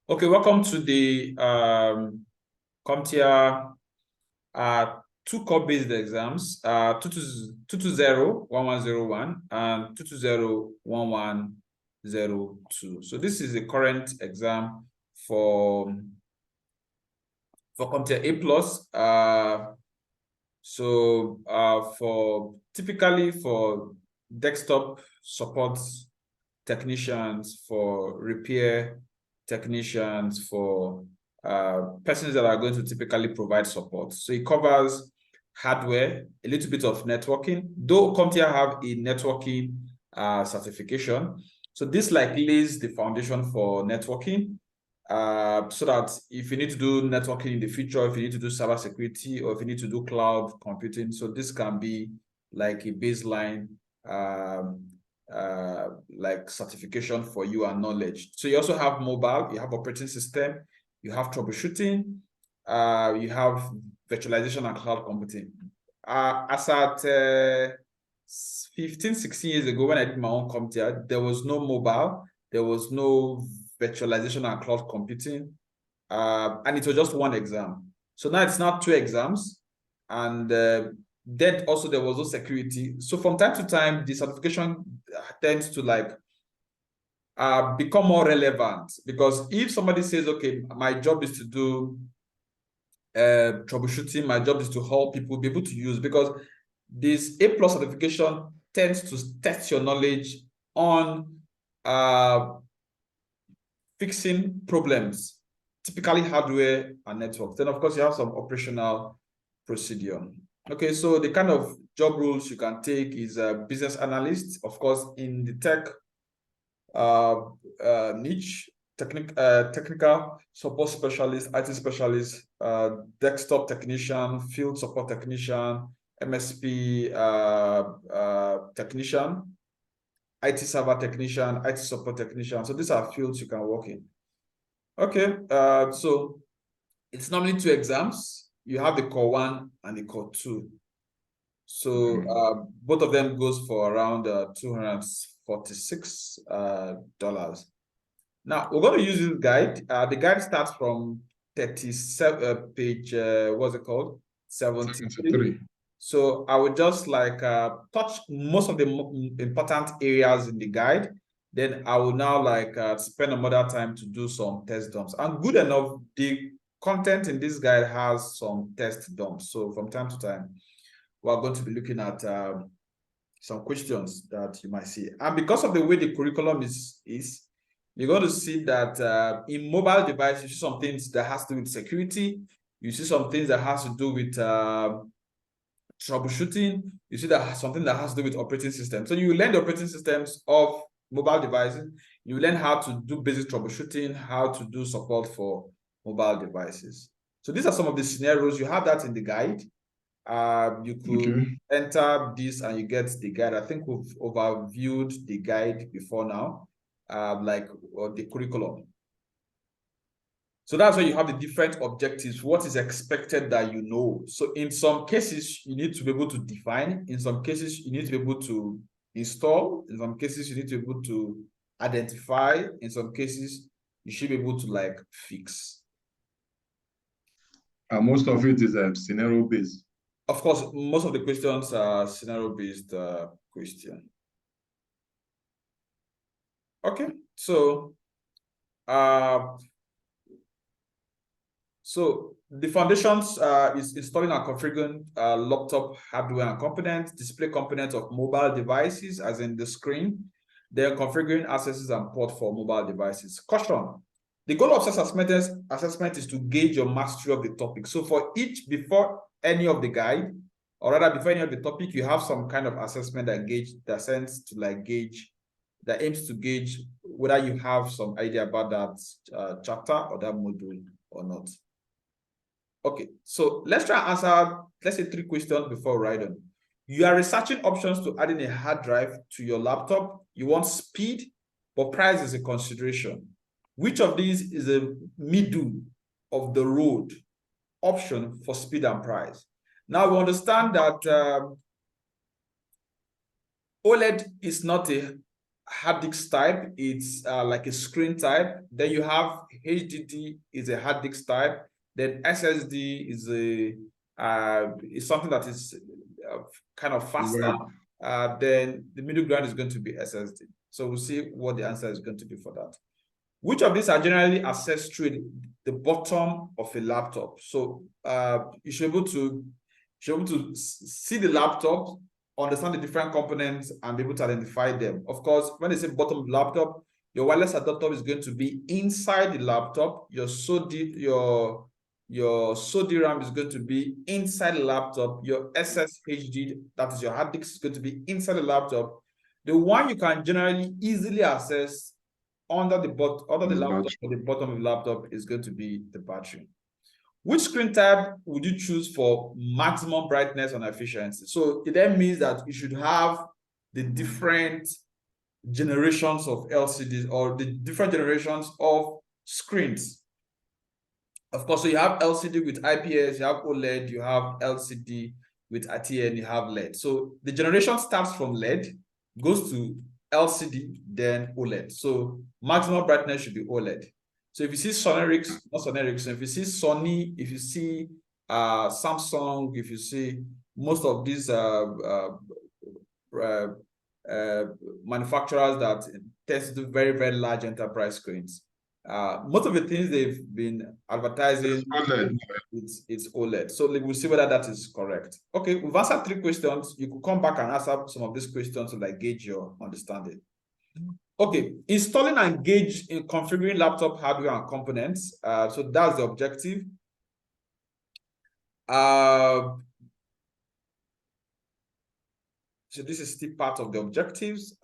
Okay, welcome to the CompTIA two core-based exams, 220-1101 and 220-1102. So this is the current exam for CompTIA A Plus. For typically for desktop support technicians, for repair technicians, for persons that are going to typically provide support. So it covers hardware, a little bit of networking, though CompTIA have a networking certification. So this like lays the foundation for networking, so that if you need to do networking in the future, if you need to do cybersecurity, or if you need to do cloud computing, so this can be like a baseline like certification for you and knowledge. So you also have mobile, you have operating system, you have troubleshooting, you have virtualization and cloud computing. As at 15, 16 years ago, when I did my own CompTIA, there was no mobile, there was no virtualization and cloud computing, and it was just one exam. So now it's not two exams, and then also there was no security. So from time to time, the certification tends to like become more relevant, because if somebody says, okay, my job is to do troubleshooting, my job is to help people be able to use, because this A+ certification tends to test your knowledge on fixing problems, typically hardware and networks. Then of course you have some operational procedure. Okay, so the kind of job roles you can take is a business analyst, of course, in the tech niche, technical support specialist, IT specialist, desktop technician, field support technician, MSP technician, IT server technician, IT support technician. So these are fields you can work in. Okay, so it's normally two exams. You have the core 1 and the core 2. So both of them goes for around $246. Now we're going to use this guide. The guide starts from 37 page. What's it called? 73. So I will just like touch most of the important areas in the guide. Then I will now like spend a more time to do some test dumps. And good enough, the content in this guide has some test dumps. So from time to time, we're going to be looking at some questions that you might see. And because of the way the curriculum is you're going to see that in mobile devices, you see some things that has to do with security. You see some things that has to do with troubleshooting. You see that something that has to do with operating systems. So you learn the operating systems of mobile devices. You learn how to do basic troubleshooting, how to do support for mobile devices. So these are some of the scenarios. You have that in the guide. You could enter this and you get the guide. I think we've overviewed the guide before now, like the curriculum. So that's where you have the different objectives, what is expected that you know. So in some cases, you need to be able to define. In some cases, you need to be able to install. In some cases, you need to be able to identify. In some cases, you should be able to like fix. Most of it is scenario-based. Of course, most of the questions are scenario-based question. Okay, so the foundations is installing and configuring laptop hardware and components, display components of mobile devices, as in the screen, then configuring accesses and port for mobile devices. Caution: the goal of assessment is to gauge your mastery of the topic. So for each, before any of the guide, or rather before any of the topic, you have some kind of assessment that aims to gauge whether you have some idea about that chapter or that module or not. Okay, so let's try and answer, let's say 3 questions before writing. You are researching options to adding a hard drive to your laptop. You want speed, but price is a consideration. Which of these is a middle of the road option for speed and price? Now we understand that OLED is not a hard disk type, it's like a screen type. Then you have HDD is a hard disk type. Then SSD is something that is kind of faster. Then the middle ground is going to be SSD. So we'll see what the answer is going to be for that. Which of these are generally accessed through the bottom of a laptop? So you should be able to see the laptop, understand the different components, and be able to identify them. Of course, when they say bottom of the laptop, your wireless adapter is going to be inside the laptop. Your SODI RAM is going to be inside the laptop. Your SSHD, that is your hard disk, is going to be inside the laptop. The one you can generally easily access under the laptop or the bottom of the laptop is going to be the battery. Which screen type would you choose for maximum brightness and efficiency? So it then means that you should have the different generations of LCDs or the different generations of screens. Of course, so you have LCD with IPS, you have OLED, you have LCD with RTN, you have LED. So the generation starts from LED, goes to LCD, then OLED. So maximum brightness should be OLED. So if you see Sonerics, not Sonerics, so if you see Sony, if you see Samsung, if you see most of these manufacturers that test to do very, very large enterprise screens, most of the things they've been advertising, it's OLED. So we'll see whether that is correct. Okay, we've answered 3 questions. You could come back and answer some of these questions to gauge your understanding. Okay, installing and engage in configuring laptop hardware and components. So that's the objective. So this is still part of the objectives.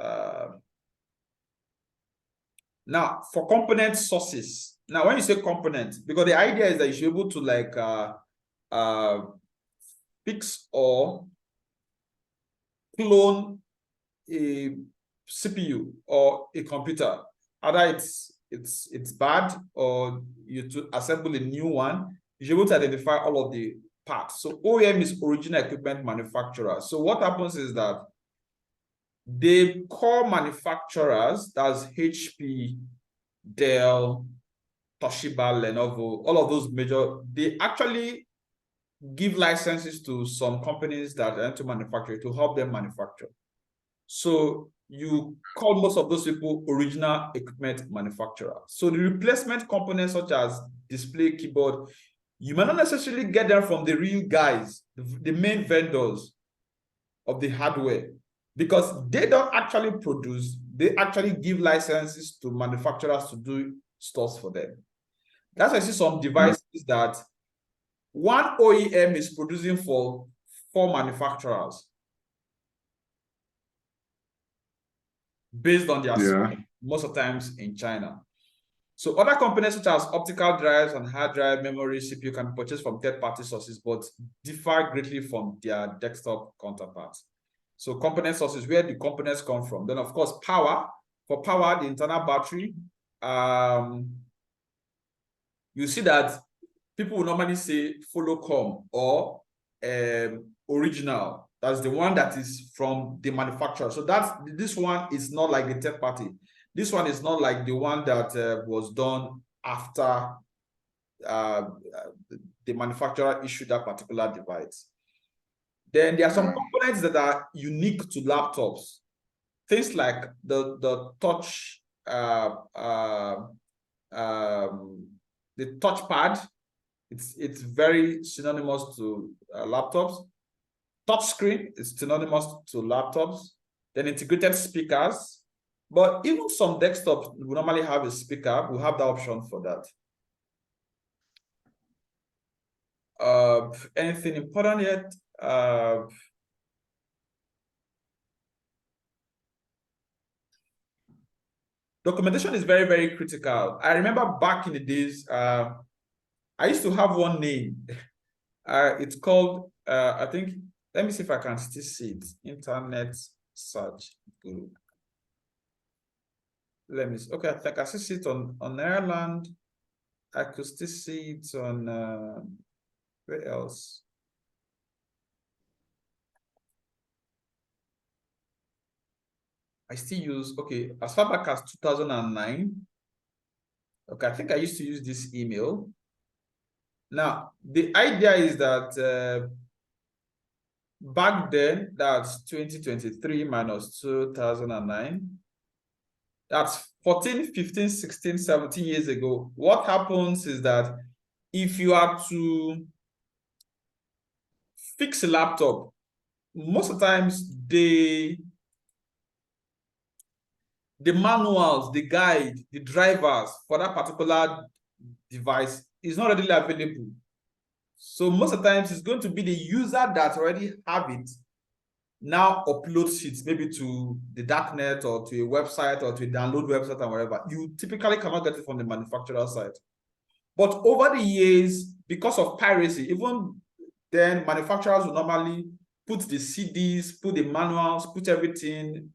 Now, for component sources. Now, when you say component, because the idea is that you should be able to fix or clone a CPU or a computer. Either it's bad or you to assemble a new one, you should be able to identify all of the parts. So OEM is original equipment manufacturer. So what happens is that the core manufacturers, that's HP, Dell, Toshiba, Lenovo, all of those major, they actually give licenses to some companies that are into manufacturing to help them manufacture. So you call most of those people original equipment manufacturer. So the replacement components such as display, keyboard, you may not necessarily get them from the real guys, the main vendors of the hardware, because they don't actually produce, they actually give licenses to manufacturers to do stuff for them. That's why I see some devices that one OEM is producing for 4 manufacturers based on their most of the times in China. So other components such as optical drives and hard drive, memory, CPU can be purchased from third-party sources, but differ greatly from their desktop counterparts. So component sources, where the components come from. Then of course, power. For power, the internal battery. You see that people will normally say follow com or original. That's the one that is from the manufacturer. So this one is not like the third party. This one is not like the one that was done after the manufacturer issued that particular device. Then there are some components that are unique to laptops. Things like the touch, the touchpad. It's very synonymous to laptops. Touchscreen is synonymous to laptops. Then integrated speakers. But even some desktops will normally have a speaker. We'll have the option for that. Anything important yet? Documentation is very, very critical. I remember back in the days, I used to have one name. It's called, I think, let me see if I can still see it. Internet search group. Let me see. Okay, I think I still see it on Ireland. I could still see it on, where else? I still use, okay, as far back as 2009. Okay, I think I used to use this email. Now, the idea is that back then, that's 2023 minus 2009. That's 14, 15, 16, 17 years ago. What happens is that if you are to fix a laptop, most of the times the manuals, the guide, the drivers for that particular device is not readily available. So most of the times it's going to be the user that already have it now uploads it maybe to the darknet or to a website or to a download website and whatever. You typically cannot get it from the manufacturer side. But over the years, because of piracy, even then manufacturers will normally put the CDs, put the manuals, put everything.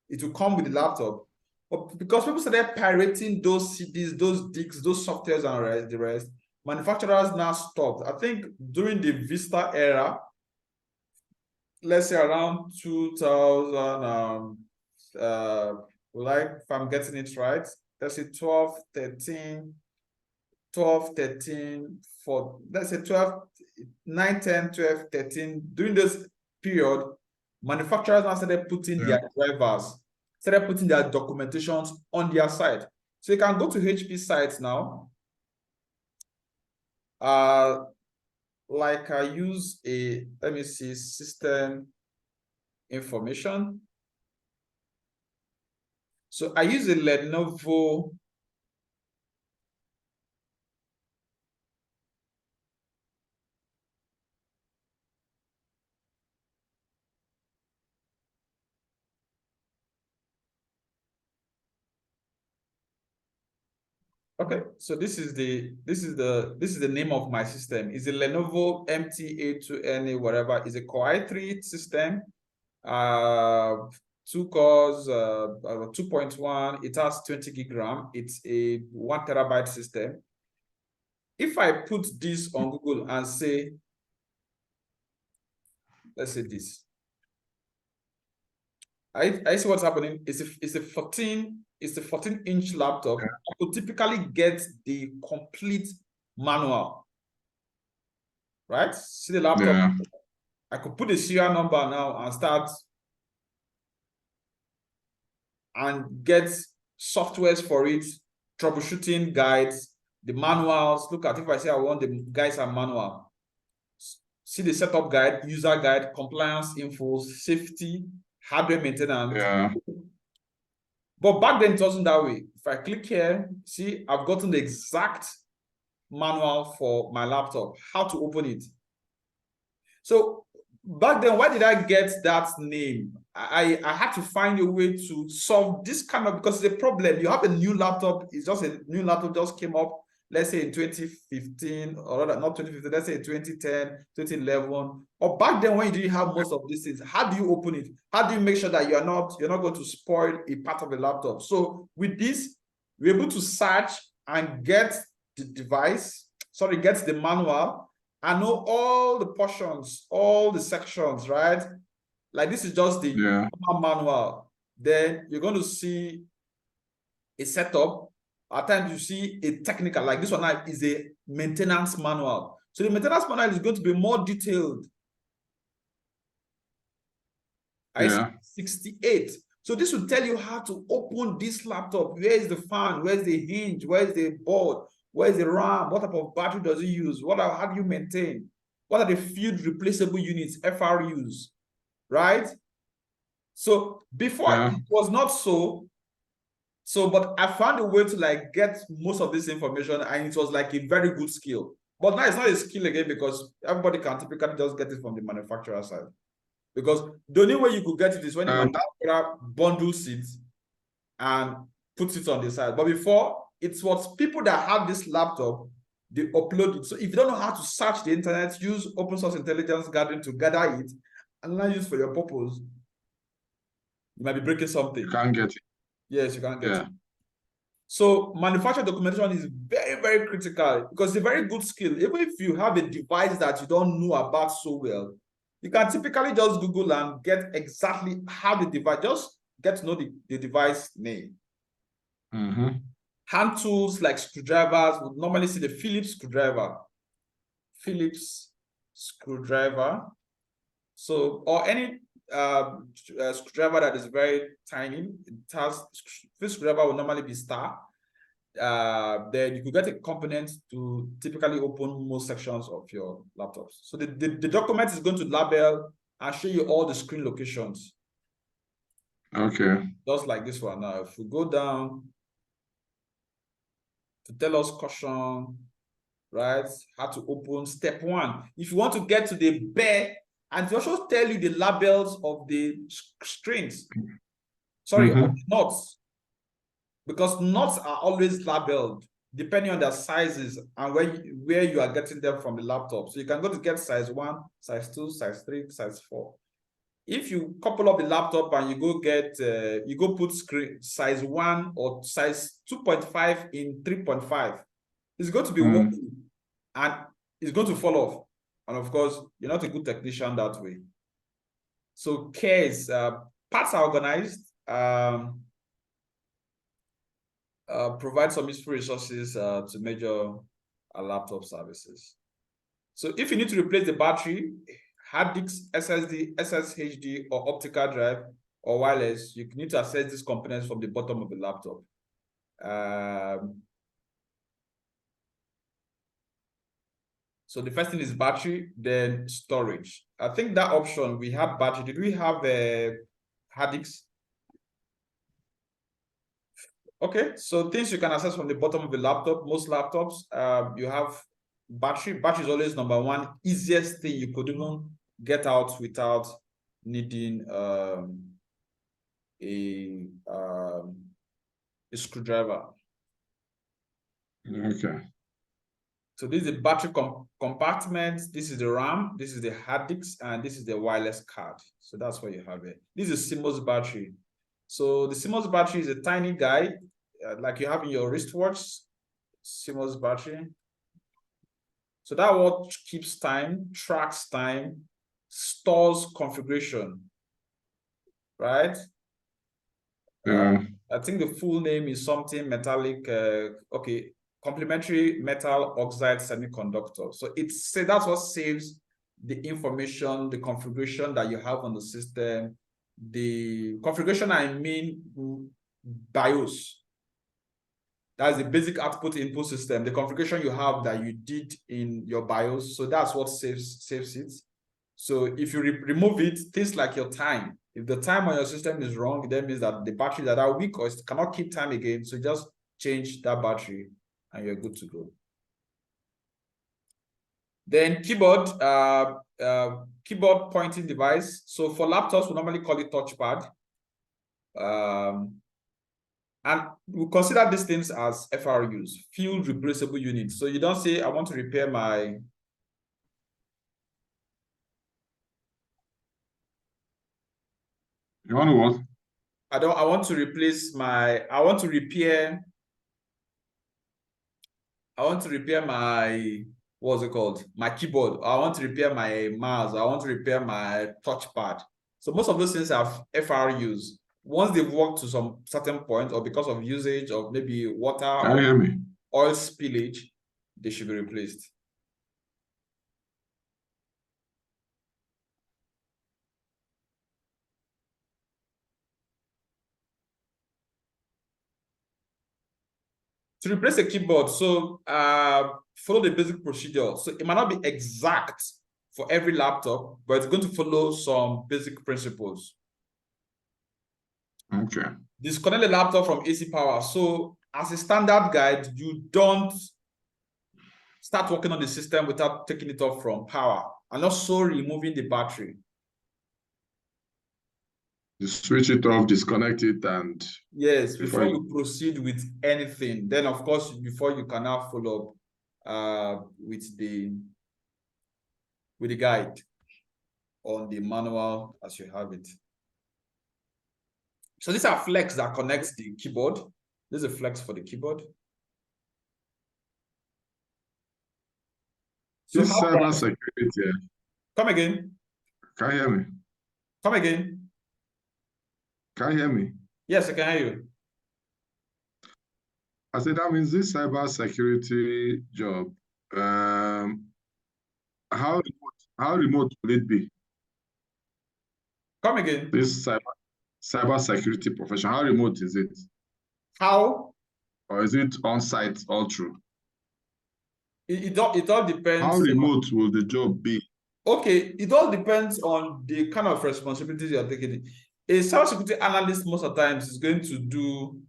It will come with the laptop. But because people started pirating those CDs, those discs, those softwares and the rest, manufacturers now stopped. I think during the Vista era, let's say around 2000, like if I'm getting it right, let's say 12, 13, 4, let's say 12, 9, 10, 12, 13. During this period, manufacturers now started putting their drivers, started putting their documentations on their site. So you can go to HP sites now. Like I use let me see, system information. So I use a Lenovo. Okay, so this is the name of my system. It's a Lenovo MT82NA whatever. It's a Core i3 system. 2 cores, 2.1. It has 20 gig RAM. It's a 1 terabyte system. If I put this on Google and say, let's say this, I see what's happening. It's a 14-inch laptop. Yeah. I could typically get the complete manual, right? See the laptop. Yeah. I could put the serial number now and start and get softwares for it, troubleshooting guides, the manuals. Look at, if I say I want the guides and manual, see the setup guide, user guide, compliance info, safety, hardware maintenance. Yeah. But back then it wasn't that way. If I click here, see, I've gotten the exact manual for my laptop, how to open it. So back then, why did I get that name? I had to find a way to solve this kind of, because it's a problem. You have a new laptop, it's just a new laptop just came up, let's say in 2015, or rather not 2015, let's say 2010, 2011. Or back then when you didn't have most of these things, how do you open it? How do you make sure that you're not going to spoil a part of the laptop? So with this, we're able to search and get the device, sorry, get the manual, I know all the portions, all the sections, right? Like this is just the manual. Then you're going to see a setup. At times you see a technical, like this one now is a maintenance manual. So the maintenance manual is going to be more detailed. I see 68. So this will tell you how to open this laptop. Where is the fan? Where's the hinge? Where's the board? Where's the RAM? What type of battery does it use? How do you maintain? What are the field replaceable units, FRUs, right? So before it was not so, but I found a way to like get most of this information, and it was like a very good skill. But now it's not a skill again because everybody can typically just get it from the manufacturer side. Because the only way you could get it is when the manufacturer bundles it and puts it on the side. But before, it was people that have this laptop, they upload it. So if you don't know how to search the internet, use open source intelligence gathering to gather it and not use for your purpose, you might be breaking something. You can't get it. Yes, you can't get it. So manufacturer documentation is very, very critical because it's a very good skill. Even if you have a device that you don't know about so well, you can typically just Google and get exactly how the device, just get to know the device name. Mm-hmm. Hand tools like screwdrivers would normally see the Phillips screwdriver. Phillips screwdriver. So, or any screwdriver that is very tiny. It has Phillips screwdriver will normally be star. Then you could get a component to typically open most sections of your laptops. So the document is going to label and show you all the screen locations. Okay. Just like this one. Now, if we go down to tell us caution, right? How to open step 1. If you want to get to the bare, and it also tell you the labels of the strings. Sorry, of the nuts. Because nuts are always labeled depending on their sizes and where you are getting them from the laptop. So you can go to get size 1, size 2, size 3, size 4. If you couple up the laptop and you go get, you go put screen size 1 or size 2.5 in 3.5, it's going to be working and it's going to fall off. And of course, you're not a good technician that way. So cares, parts are organized. Provide some useful resources to measure laptop services. So if you need to replace the battery, hard disk, SSD, SSHD, or optical drive, or wireless, you need to access these components from the bottom of the laptop. So the first thing is battery, then storage. I think that option, we have battery. Did we have a hard disk? Okay, so things you can access from the bottom of the laptop. Most laptops, you have battery. Battery is always number one, easiest thing you could even get out without needing a screwdriver. Okay. So this is the battery compartment. This is the RAM. This is the hard disk, and this is the wireless card. So that's what you have it. This is CMOS battery. So the CMOS battery is a tiny guy, like you have in your wristwatch. CMOS battery. So that watch keeps time, tracks time, stores configuration, right? Yeah. I think the full name is something metallic. Okay, complementary metal oxide semiconductor. So that's what saves the information, the configuration that you have on the system. The configuration, I mean BIOS. That's the basic output input system, the configuration you have that you did in your BIOS. So that's what saves it. So if you remove it, things like your time, if the time on your system is wrong, that means that the battery that are weak or it cannot keep time again. So just change that battery and you're good to go. Then keyboard, keyboard pointing device. So for laptops, we normally call it touchpad. And we consider these things as FRUs, field replaceable units. So you don't say, I want to repair my You want to what? I want to replace my, I want to repair my, what's it called? My keyboard. I want to repair my mouse. I want to repair my touchpad. So most of those things have FRUs. Once they've worked to some certain point, or because of usage of maybe water Can you hear me? or oil spillage, they should be replaced. To replace a keyboard, so follow the basic procedure. So it might not be exact for every laptop, but it's going to follow some basic principles. Okay. Disconnect the laptop from AC power. So as a standard guide, you don't start working on the system without taking it off from power and also removing the battery. You switch it off, disconnect it, and yes, before you proceed with anything. Then of course, before you can now follow up with the guide on the manual as you have it. So these are flex that connects the keyboard. This is a flex for the keyboard. So this cyber security. Come again. Can you hear me? Come again. Can you hear me? Yes, I can hear you. I said that means this cyber security job, how remote will it be? Come again. This cyber security profession, how remote is it? How? Or is it on site all through? It all How depends on, remote will the job be? okay, it all depends on the kind of responsibilities you're taking. A cybersecurity analyst most of the times is going to do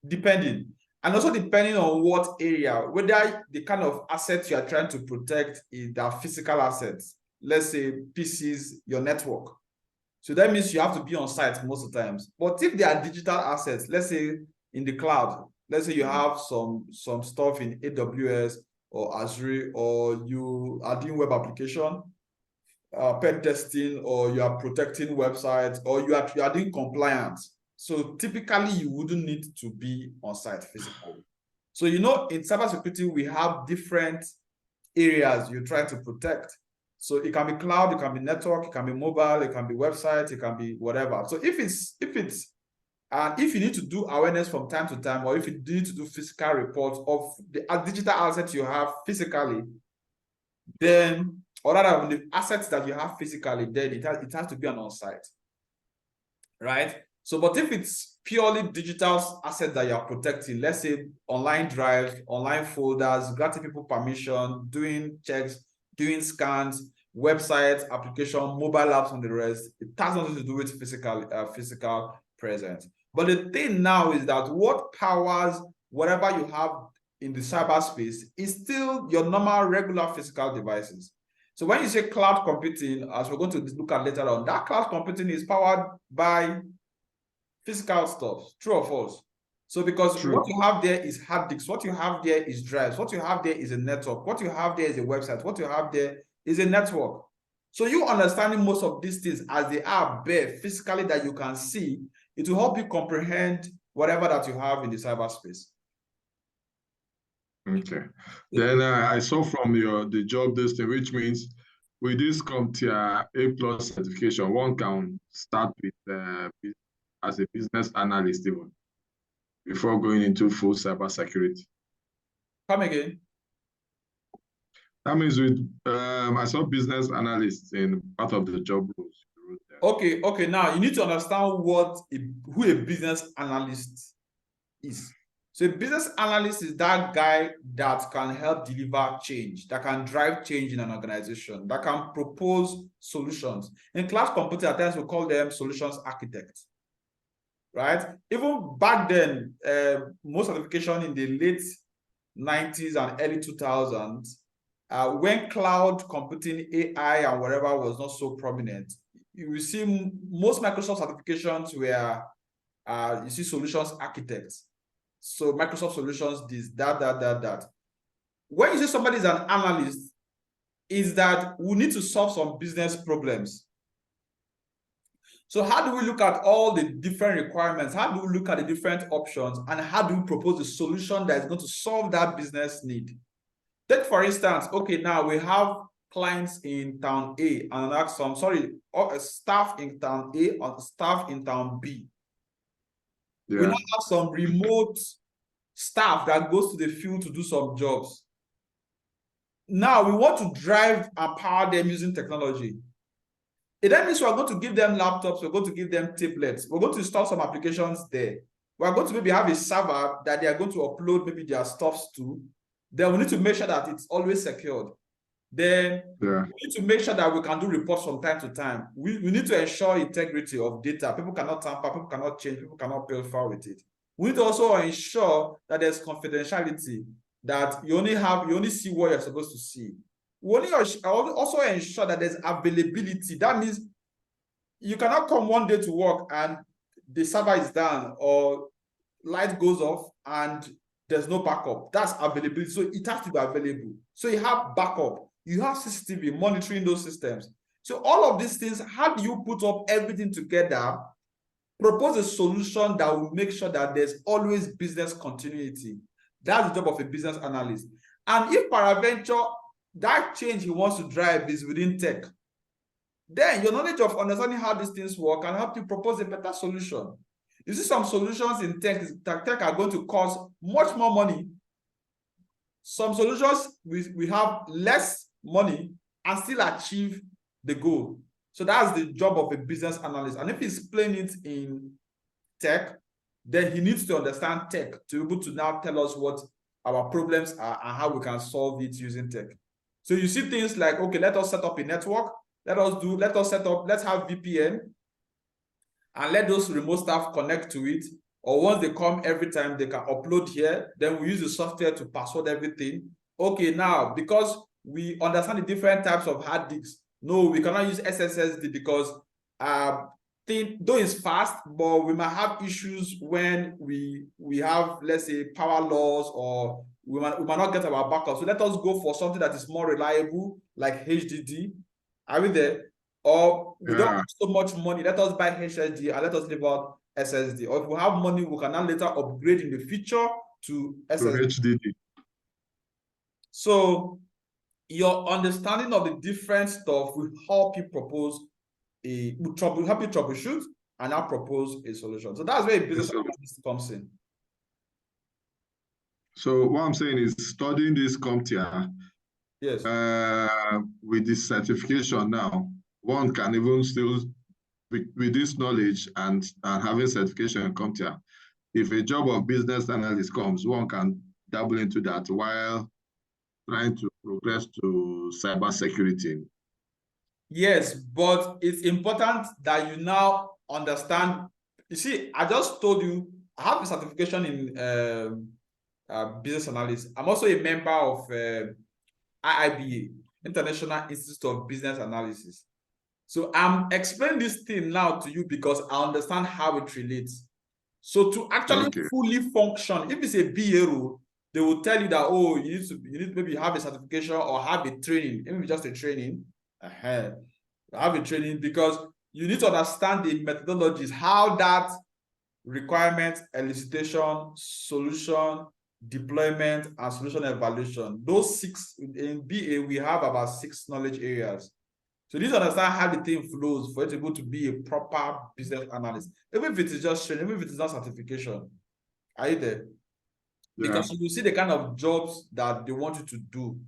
depending, and also depending on what area, whether the kind of assets you are trying to protect is their physical assets, let's say PCs, your network. So that means you have to be on site most of the times. But if they are digital assets, let's say in the cloud, let's say you have some stuff in AWS or Azure, or you are doing web application, pen testing, or you are protecting websites, or you are doing compliance. So typically you wouldn't need to be on site physically. So in cybersecurity, we have different areas you're trying to protect. So it can be cloud, it can be network, it can be mobile, it can be website, it can be whatever. So if you need to do awareness from time to time, or if you need to do physical reports of the digital assets you have physically, then, or rather the assets that you have physically, then it has to be an on-site, right? So, but if it's purely digital assets that you're protecting, let's say online drives, online folders, granting people permission, doing checks, doing scans, websites, application, mobile apps, and the rest, it has nothing to do with physical presence. But the thing now is that what powers whatever you have in the cyberspace is still your normal, regular physical devices. So when you say cloud computing, as we're going to look at later on, that cloud computing is powered by physical stuff. True or false? So because True. what you have there is hard disks, what you have there is drives, what you have there is a network, what you have there is a website, what you have there is a network. So you understanding most of these things as they are bare physically that you can see, it will help you comprehend whatever that you have in the cyberspace. Okay. Then I saw from the job listing, which means with this CompTIA A plus certification, one can start with as a business analyst even before going into full cybersecurity. Come again. That means with I saw business analysts in part of the job roles. Okay. Now you need to understand who a business analyst is. So a business analyst is that guy that can help deliver change, that can drive change in an organization, that can propose solutions. In class computing, at times we call them solutions architects, right? Even back then, most certification in the late 90s and early 2000s, when cloud computing, AI, and whatever was not so prominent, you will see most Microsoft certifications were, you see solutions architects. So Microsoft solutions, this, that. When you say somebody is an analyst, is that we need to solve some business problems. So how do we look at all the different requirements? How do we look at the different options? And how do we propose a solution that is going to solve that business need? Take, for instance, okay, now we have clients in town A and staff in town A or staff in town B. Yeah. We now have some remote staff that goes to the field to do some jobs. Now we want to drive and power them using technology. That means we're going to give them laptops, we're going to give them tablets, we're going to install some applications there. We're going to maybe have a server that they are going to upload maybe their stuffs to. Then we need to make sure that it's always secured. Then we need to make sure that we can do reports from time to time. We need to ensure integrity of data. People cannot tamper, people cannot change, people cannot pilfer with it. We need to also ensure that there's confidentiality, that you only see what you're supposed to see. We only also ensure that there's availability. That means you cannot come one day to work and the server is down or light goes off and there's no backup. That's availability. So it has to be available. So you have backup. You have CCTV monitoring those systems. So all of these things, how do you put up everything together, propose a solution that will make sure that there's always business continuity? That's the job of a business analyst. And if peradventure that change he wants to drive is within tech, then your knowledge of understanding how these things work can help you propose a better solution. You see, some solutions in tech are going to cost much more money. Some solutions we have less money and still achieve the goal. So that's the job of a business analyst. And if he's playing it in tech, then he needs to understand tech to be able to now tell us what our problems are and how we can solve it using tech. So you see things like, okay, let us set up a network. Let's have VPN and let those remote staff connect to it. Or once they come every time, they can upload here. Then we use the software to password everything. Okay, now, because we understand the different types of hard disks, no, we cannot use SSD because though it's fast, but we might have issues when we have, let's say, power loss, or we might not get our backup. So let us go for something that is more reliable, like HDD. Are we there? Or we don't have so much money, let us buy HDD and let us leave out SSD. Or if we have money, we can now later upgrade in the future to SSD. To HDD. So your understanding of the different stuff will help you propose help you troubleshoot and now propose a solution. So that's where a business analyst comes in. So what I'm saying is, studying this CompTIA, yes, with this certification now, one can even still, with this knowledge and having certification in CompTIA, if a job of business analyst comes, one can dabble into that while trying to progress to cybersecurity. Yes, but it's important that you now understand. You see, I just told you I have a certification in business analyst. I'm also a member of IIBA, International Institute of Business Analysis. So I'm explaining this thing now to you because I understand how it relates. So to actually fully function, if it's a BA role, they will tell you that, oh, you need to maybe have a certification or have a training, maybe just a training. Have a training because you need to understand the methodologies, how that requirement, elicitation, solution, deployment, and solution evaluation. Those 6 in BA, we have about 6 knowledge areas. So you need to understand how the thing flows for it to be able to be a proper business analyst. Even if it is just training, even if it is not certification. Are you there? Yeah. Because you see the kind of jobs that they want you to do.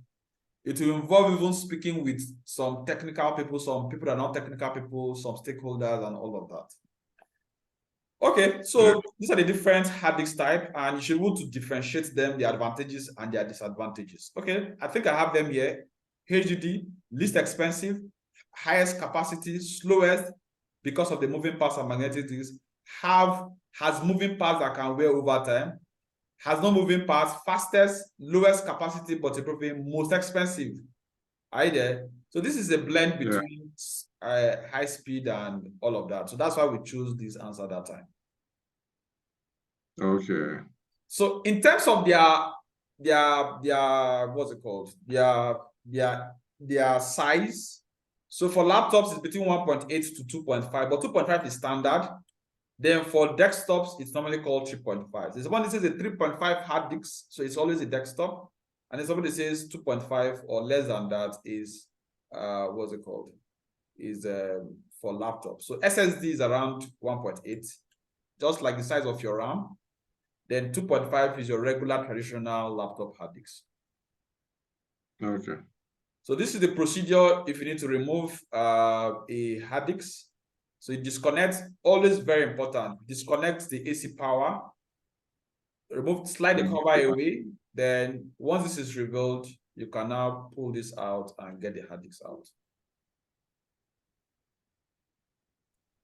It will involve even speaking with some technical people, some people that are not technical people, some stakeholders, and all of that. Okay, so these are the different hard disk type, and you should be able to differentiate them, the advantages and their disadvantages. Okay, I think I have them here. HDD, least expensive, highest capacity, slowest because of the moving parts and magnetic disks, has moving parts that can wear over time, has no moving parts, fastest, lowest capacity, but probably most expensive. Are you there? So this is a blend between high speed and all of that. So that's why we choose this answer that time. Okay. So in terms of their what's it called? Their size. So for laptops, it's between 1.8 to 2.5, but 2.5 is standard. Then for desktops, it's normally called 3.5. There's one that says a 3.5 hard disk, so it's always a desktop. And then somebody says 2.5 or less than that is what's it called? Is for laptop. So SSD is around 1.8, just like the size of your RAM. Then 2.5 is your regular traditional laptop hard disk. Okay. So this is the procedure if you need to remove a hard disk. So you disconnect, always very important, disconnect the AC power, slide the cover away. Then once this is revealed, you can now pull this out and get the hard disk out.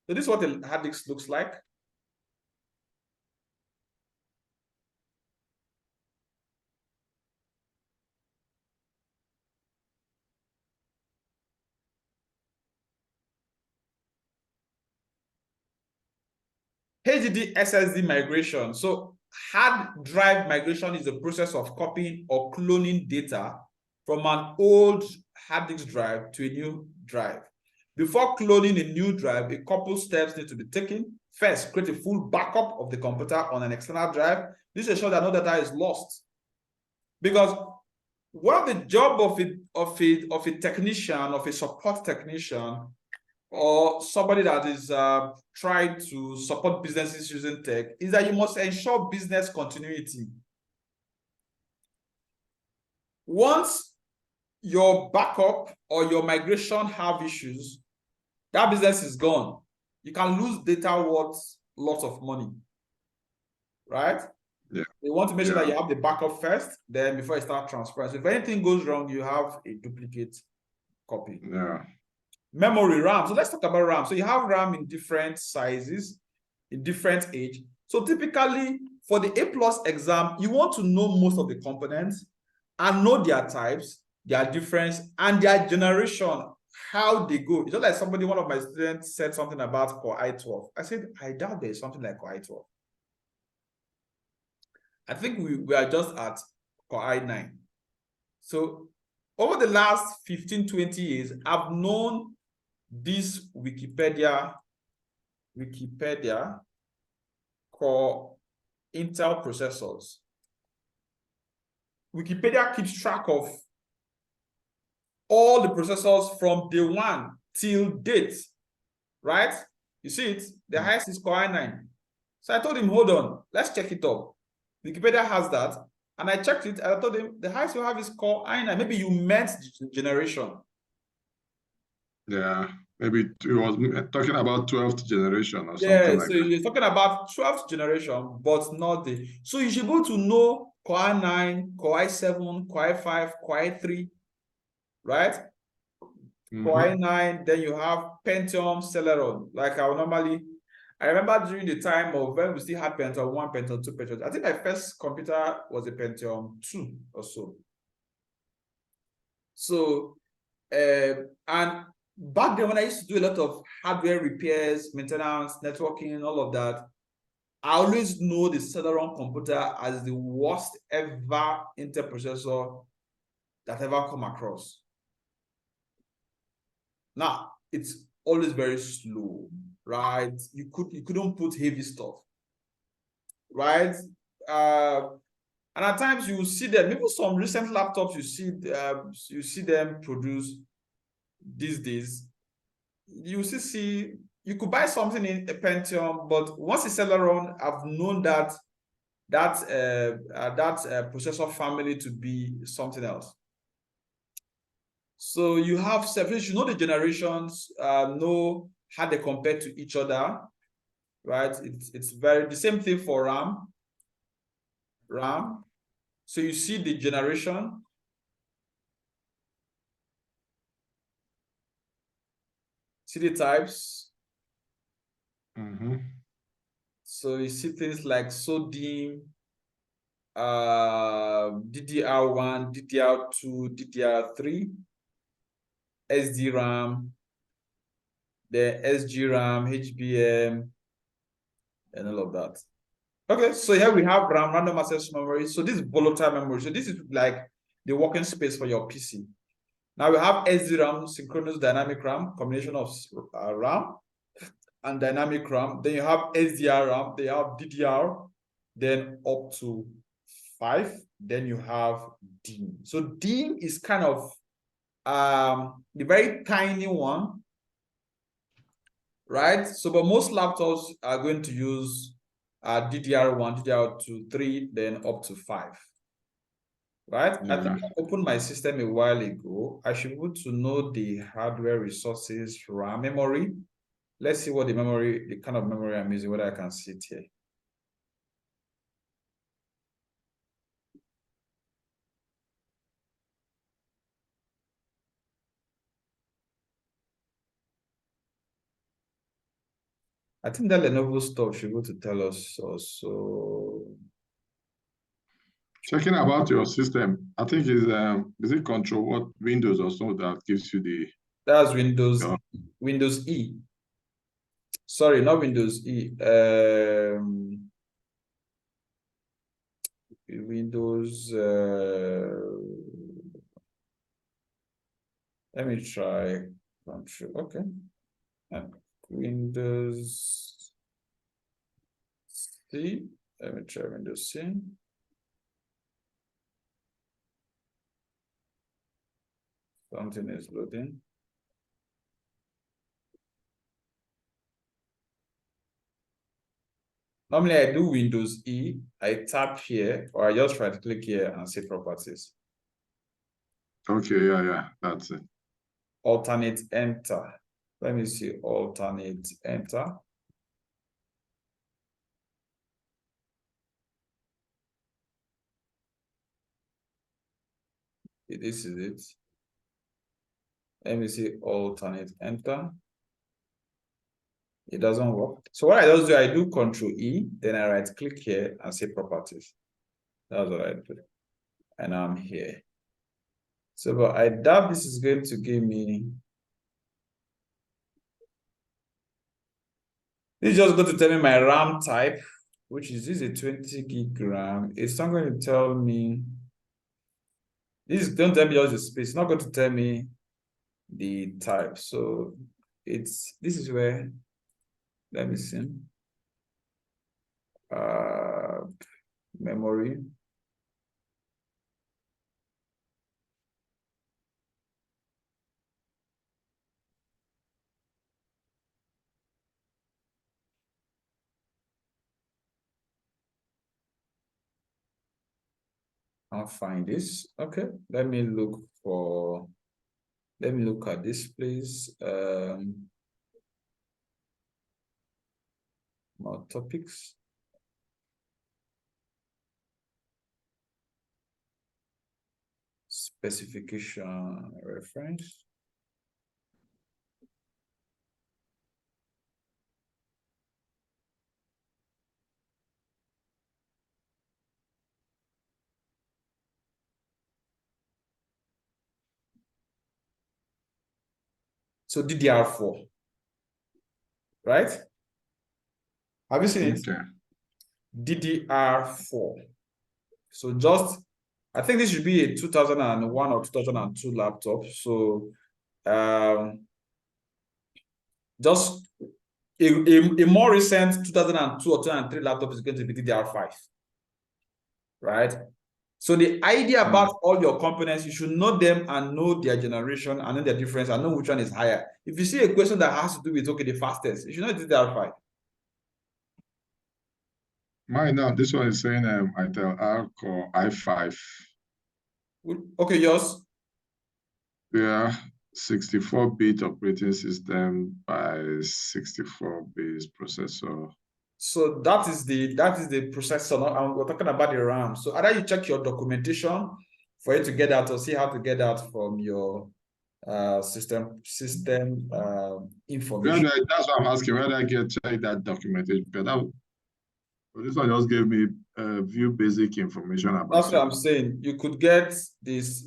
So this is what the hard disk looks like. HDD SSD migration. So hard drive migration is the process of copying or cloning data from an old hard disk drive to a new drive. Before cloning a new drive, a couple steps need to be taken. First, create a full backup of the computer on an external drive. This ensures that no data is lost. Because one of the job of a technician, of a support technician, or somebody that is trying to support businesses using tech is that you must ensure business continuity. Once your backup or your migration have issues, that business is gone. You can lose data worth lots of money, right? Yeah. You want to make sure that you have the backup first, then before you start transferring. So if anything goes wrong, you have a duplicate copy. Yeah. Memory, RAM. So let's talk about RAM. So you have RAM in different sizes, in different age. So typically for the A+ exam, you want to know most of the components and know their types, their difference, and their generation, how they go. It's just like somebody, one of my students said something about Core i12. I said, I doubt there's something like Core i12. I think we are just at Core i9. So over the last 15, 20 years, I've known this Wikipedia Core Intel processors. Wikipedia keeps track of all the processors from day one till date, right? You see it? The highest is Core i9. So I told him, hold on, let's check it up. Wikipedia has that. And I checked it, and I told him, the highest you have is Core i9. Maybe you meant generation. Yeah. Maybe it was talking about 12th generation or something Yeah, like so that. you're talking about 12th generation, but not the. So you should be able to know Core i9, Core i7, Core i5, Core i3, right? Core i9, then you have Pentium, Celeron. Like I remember during the time of when we still had Pentium 1, Pentium 2, Pentium. I think my first computer was a Pentium 2 or so. So, and back then when I used to do a lot of hardware repairs, maintenance, networking, all of that, I always know the Celeron computer as the worst ever Intel processor that ever come across. Now, it's always very slow, right? You couldn't put heavy stuff, right? And at times you will see them, even some recent laptops you see them produce these days. You see you could buy something in a Pentium, but once it's Celeron, I've known that processor family to be something else. So you have several, you know the generations, know how they compare to each other, right? It's very the same thing for RAM. So you see the generation. See the types. So you see things like SODIMM, DDR1, DDR2, DDR3, SDRAM, the SGRAM, HBM, and all of that. Okay, so here we have RAM, random access memory. So this is volatile memory. So this is like the working space for your PC. Now we have SDRAM, synchronous dynamic RAM, combination of RAM and dynamic RAM. Then you have SDR RAM, they have DDR, then up to 5. Then you have DIMM. So DIMM is kind of the very tiny one, right? So, but most laptops are going to use DDR1, DDR2, 3, then up to 5. Right? Yeah. I think I opened my system a while ago. I should be able to know the hardware resources, RAM, memory. Let's see what the kind of memory I'm using, whether I can see it here. I think that Lenovo stuff should be able to tell us also. Checking about your system, I think is it Control what Windows or so that gives you the That's Windows E. Sorry, not Windows E. Windows. Let me try Control. Okay. Windows C. Let me try Windows C. Something is loading. Normally I do Windows E, I tap here, or I just right click here and say properties. Okay, yeah, that's it. Alternate enter. Let me see, alternate enter. This is it. Let me see, alternate enter. It doesn't work. So what I just do, I do Control E, then I right click here and say properties. That's what I do. And I'm here. So but I doubt this is going to give me. This is just going to tell me my RAM type, which is this is a 20 gig RAM. It's not going to tell me. This don't tell me just the space. It's not going to tell me the type. So this is where, let me see. Memory. I'll find this. Okay, let me look at this, please. More topics. Specification reference. So DDR4, right? Have you seen it? Okay. DDR4. So just, I think this should be a 2001 or 2002 laptop. So just a more recent 2002 or 2003 laptop is going to be DDR5, right? So the idea about all your components, you should know them and know their generation and know their difference and know which one is higher. If you see a question that has to do with, okay, the fastest, you should know DDR5. Mine now, this one is saying Intel A Core i5. Okay, yours? Yeah, 64-bit operating system by 64-bit processor. So that is the processor, and we're talking about the RAM. So either you check your documentation for you to get that, or see how to get that from your system information. That's what I'm asking. Where do I check that documentation? Because this one just gave me view basic information about. That's what I'm saying. You could get this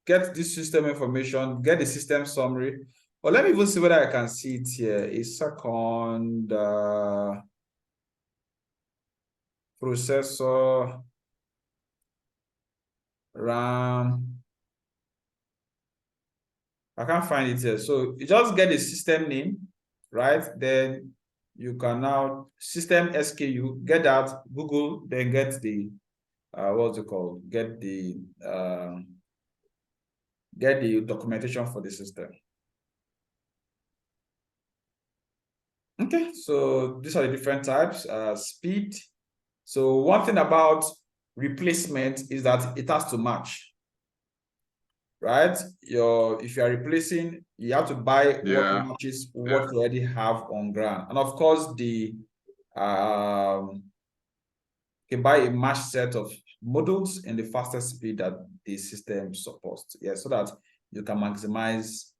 system information, get the system summary. But let me even see whether I can see it here. A second. Processor, RAM. I can't find it here. So you just get the system name, right? Then you can now system SKU, get that, Google, then get the what's it called? Get the documentation for the system. Okay, so these are the different types. Speed. So one thing about replacement is that it has to match, right? If you are replacing, you have to buy what matches what you already have on ground. And of course, you can buy a match set of modules in the fastest speed that the system supports. Yeah, so that you can maximize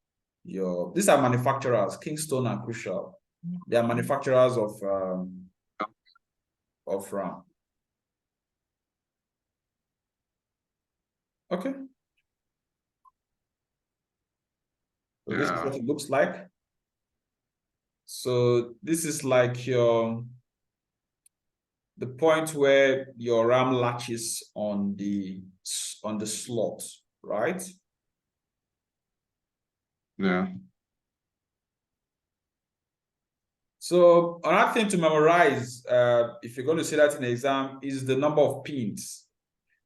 these are manufacturers, Kingston and Crucial. They are manufacturers of RAM. Okay. So this is what it looks like. So this is like the point where your RAM latches on the slot, right? Yeah. So another thing to memorize, if you're going to say that in the exam, is the number of pins.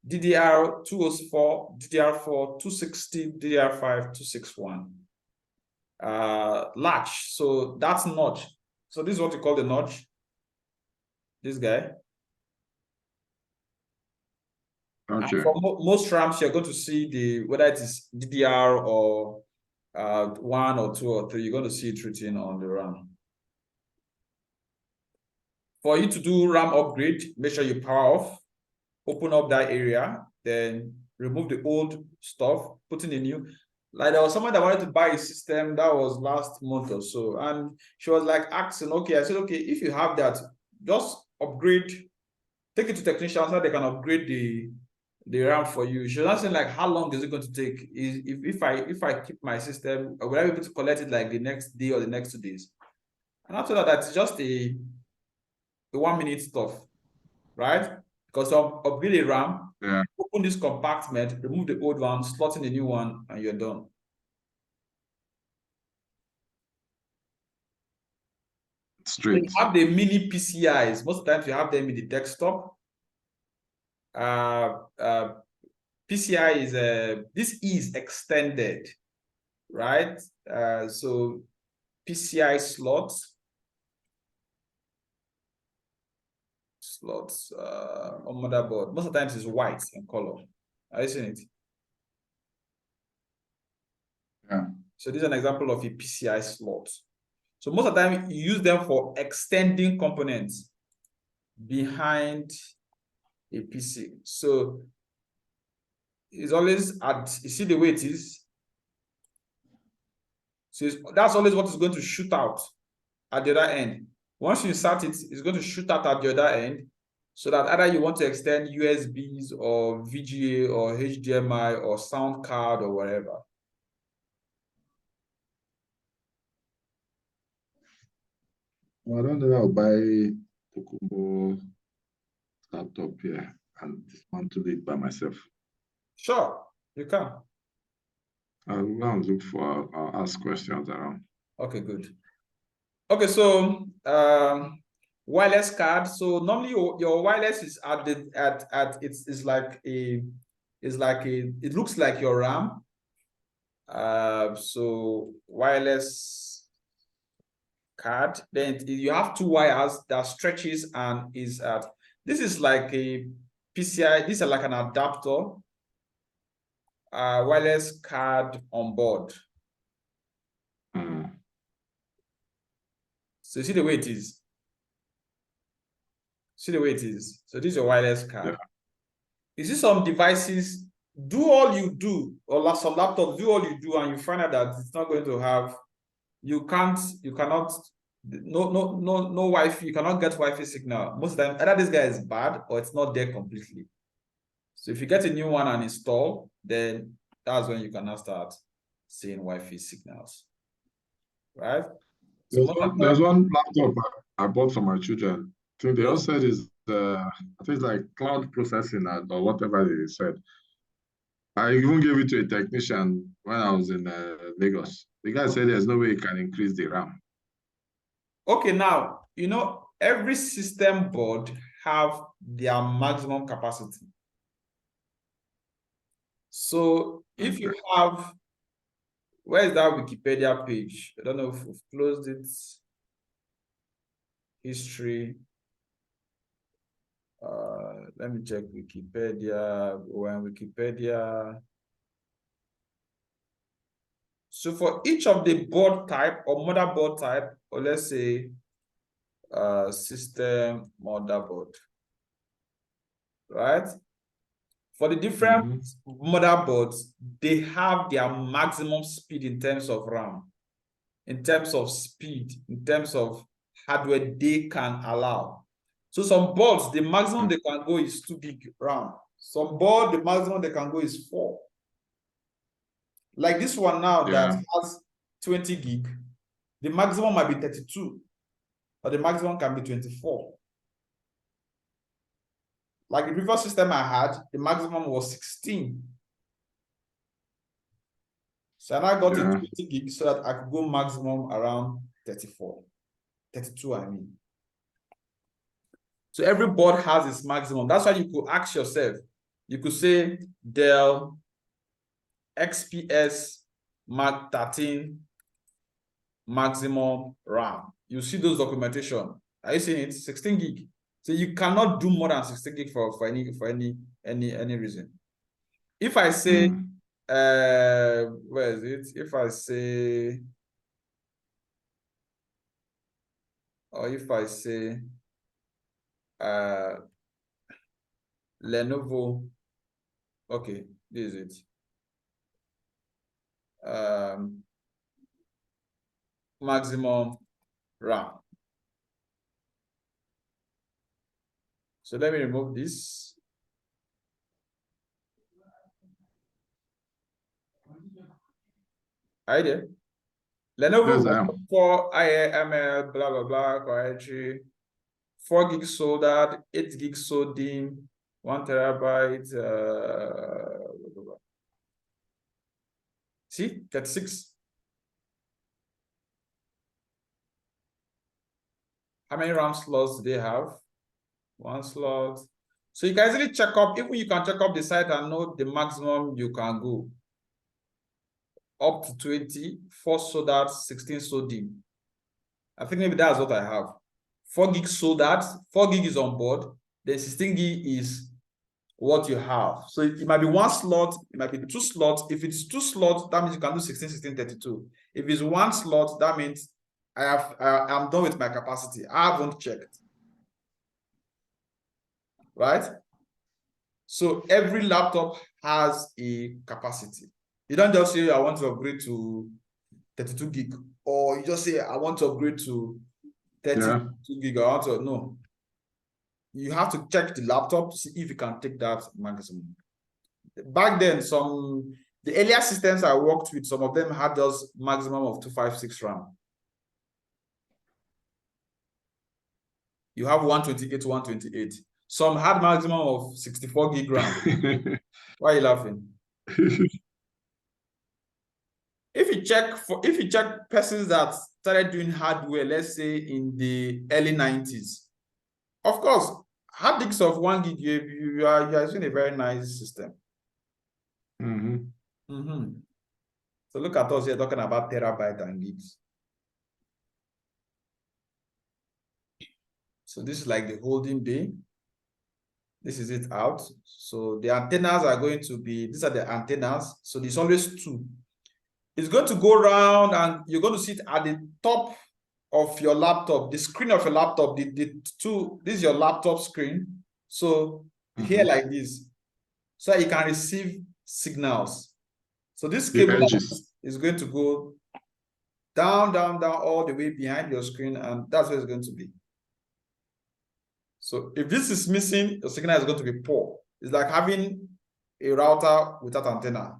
DDR204, DDR4, 260, DDR5, 261. Latch, so that's notch. So this is what we call the notch. This guy. And Okay. for most RAMs, you're going to see the whether it is DDR or 1 or 2 or 3, you're going to see it written on the RAM. For you to do RAM upgrade, make sure you power off, open up that area, then remove the old stuff, put in the new. Like there was someone that wanted to buy a system that was last month or so, and she was like asking, okay, I said, okay, if you have that, just upgrade, take it to technicians so they can upgrade the RAM for you. She was asking like, how long is it going to take? If I keep my system, will I be able to collect it like the next day or the next 2 days? And after that, that's just a 1-minute stuff, right? Because of upgrade a RAM, Yeah. open this compartment, remove the old one, slot in the new one, and you're done. Straight. You have the mini PCIs. Most of the times you have them in the desktop. PCI is this is extended, right? So PCI slots on motherboard. Most of the times it's white in color. Are you seeing it? Yeah. So this is an example of a PCI slot. So most of the time you use them for extending components behind a PC. So it's always at, you see the way it is. So that's always what is going to shoot out at the other end. Once you insert it, it's going to shoot out at the other end, so that either you want to extend USBs or VGA or HDMI or sound card or whatever. Well, I don't think I'll buy Tokubo laptop here and dismantle it by myself. Sure, you can. I'll go and look for, I'll ask questions around. Okay, good. Okay, so wireless card. So normally your wireless is at the it's like a it looks like your RAM. So wireless card, then you have 2 wires that stretches and is at, this is like a PCI, this is like an adapter, wireless card on board. So you see the way it is. See the way it is. So this is your wireless card. Yeah. You see some devices do all you do, or some laptops do all you do, and you find out that it's not going to have, you cannot, no Wi-Fi, you cannot get Wi-Fi signal. Most of the time, either this guy is bad or it's not there completely. So if you get a new one and install, then that's when you can now start seeing Wi-Fi signals, right? So There's one laptop I bought for my children. I think they all yes. said is I think it's like cloud processing or whatever they said. I even gave it to a technician when I was in Lagos. The guy said there's no way he can increase the RAM. Okay, now, you know, every system board have their maximum capacity. So if you have, where is that Wikipedia page? I don't know if we've closed it. History. Let me check Wikipedia. When Wikipedia. So for each of the board type or motherboard type, or let's say system motherboard, right? For the different motherboards, they have their maximum speed in terms of RAM, in terms of speed, in terms of hardware they can allow. So some boards, the maximum they can go is 2 gig RAM. Some board, the maximum they can go is 4. Like this one now that has 20 gig, the maximum might be 32, or the maximum can be 24. Like the previous system I had, the maximum was 16. So I got it 20 gigs so that I could go maximum around 34, 32, I mean. So every board has its maximum. That's why you could ask yourself, you could say Dell XPS Mark 13 maximum RAM. You see those documentation. Are you seeing it? 16 gig. So you cannot do more than 16 gig for any reason. If I say, where is it? If I say, or if I say, Lenovo, okay, this is it. Maximum RAM. So let me remove this. Are you there? Lenovo Yes, I am. 4 IAML, blah, blah, blah, correctly. 4 gig soldered, 8 gig SODIMM, 1 terabyte. Blah, blah, blah. See, 36. How many RAM slots do they have? 1 slot. So you can easily check up, even you can check up the site and know the maximum you can go. Up to 20, 4 soldered, 16 SODIMM. I think maybe that's what I have. 4 gig soldered, 4 gig is on board, then 16 gig is what you have. So it might be 1 slot, it might be 2 slots. If it's 2 slots, that means you can do 16, 16, 32. If it's 1 slot, that means I'm done with my capacity. I haven't checked. Right? So every laptop has a capacity. You don't just say I want to upgrade to 32 gig, or you just say I want to upgrade to 32 gig. I want to, no. You have to check the laptop to see if you can take that maximum. Back then, the earlier systems I worked with, some of them had just maximum of 256 RAM. You have 128, 128. Some had maximum of 64 gig RAM. Why are you laughing? If you check persons that started doing hardware, let's say in the early 90s, of course, hard disks of 1 gig, you are using a very nice system. So look at us here talking about terabyte and gigs. So this is like the holding bay. This is it out. So the antennas are going to be, these are the antennas. So there's always 2. It's going to go around and you're going to sit at the top of your laptop, the screen of your laptop, this is your laptop screen. So here like this, so you can receive signals. So this cable is going to go down, down, down, all the way behind your screen, and that's where it's going to be. So if this is missing, your signal is going to be poor. It's like having a router without antenna.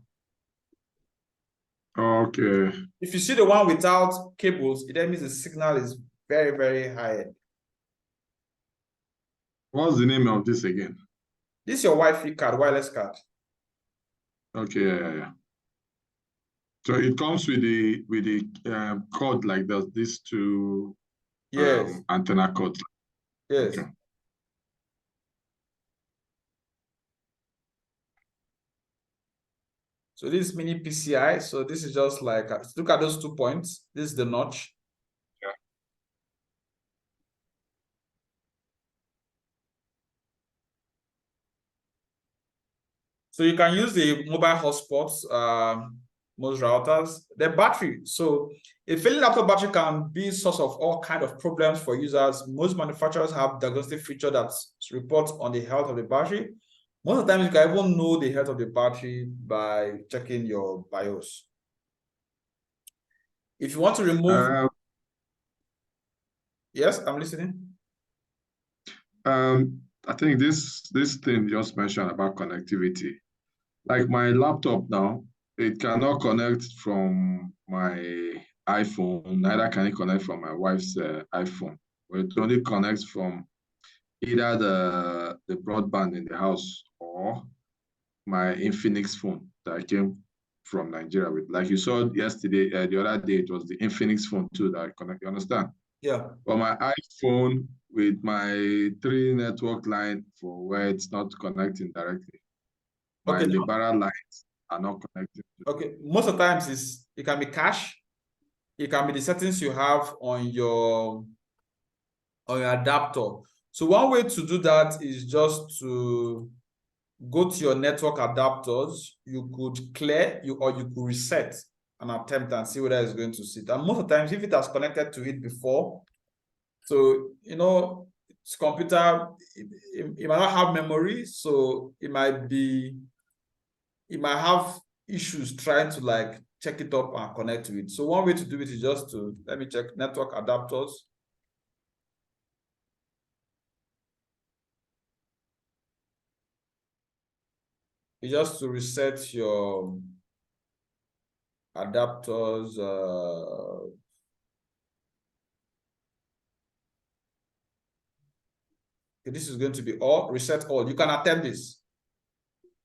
Okay. If you see the one without cables, it means the signal is very, very high. What's the name of this again? This is your Wi-Fi card, wireless card. Okay, yeah. So it comes with the cord like that, these 2 antenna cords. Yes. Okay. So this is mini PCI. So this is just like, look at those 2 points. This is the notch. Yeah. So you can use the mobile hotspots, most routers. The battery. So a failing laptop battery can be source of all kinds of problems for users. Most manufacturers have diagnostic feature that reports on the health of the battery. Most of the time, you can even know the health of the battery by checking your BIOS. If you want to remove, yes, I'm listening. I think this thing just mentioned about connectivity. Like my laptop now, it cannot connect from my iPhone, neither can it connect from my wife's iPhone. It only connects from either the broadband in the house or my Infinix phone that I came from Nigeria with. Like you saw yesterday, the other day, it was the Infinix phone too that I connect. You understand? Yeah. But my iPhone with my 3 network line for where it's not connecting directly. My Libera lines are not connected. Okay, most of the times it can be cache. It can be the settings you have on your adapter. So one way to do that is just to go to your network adapters. You could clear or you could reset an attempt and see whether it's going to sit. And most of the times, if it has connected to it before, so it's computer, it might not have memory, so it might have issues trying to like check it up and connect to it. So one way to do it is just to, let me check network adapters. It's just to reset your adapters. This is going to be all, reset all. You can attempt this.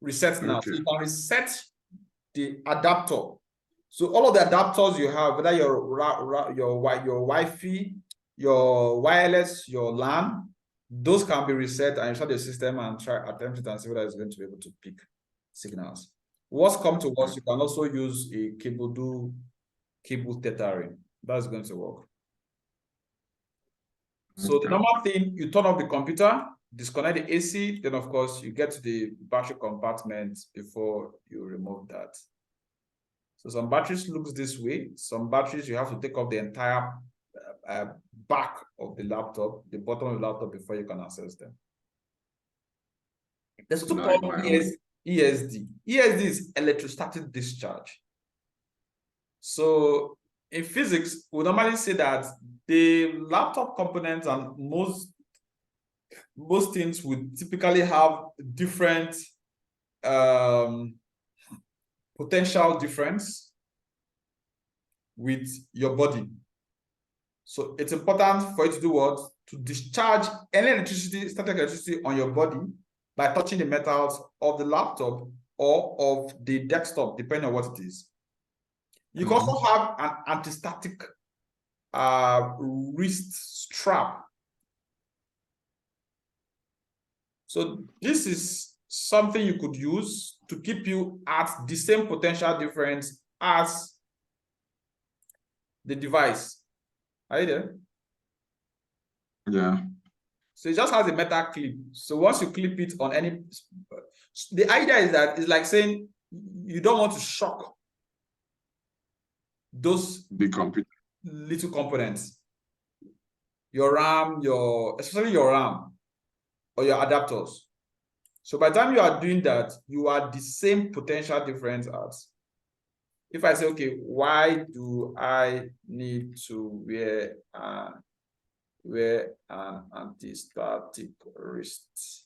Reset now. Okay. So you can reset the adapter. So all of the adapters you have, whether your Wi-Fi, your wireless, your LAN, those can be reset and install the system and try attempt it and see whether it's going to be able to pick signals. What's come to us, you can also use a cable tethering. That's going to work. So the normal thing, you turn off the computer, disconnect the AC, then of course you get to the battery compartment before you remove that. So some batteries looks this way. Some batteries you have to take off the entire back of the laptop, the bottom of the laptop before you can access them. There's also called ESD. ESD is electrostatic discharge. So in physics, we normally say that the laptop components and most things would typically have different potential difference with your body. So it's important for you to do what? To discharge any electricity, static electricity on your body by touching the metals of the laptop or of the desktop, depending on what it is. You can also have an anti-static wrist strap. So this is something you could use to keep you at the same potential difference as the device. Are you there? Yeah. So it just has a metal clip. So once you clip it on any, the idea is that it's like saying you don't want to shock those big computer little components, your RAM, especially your RAM or your adapters. So by the time you are doing that, you are the same potential difference as. If I say, okay, why do I need to wear an anti-static wrist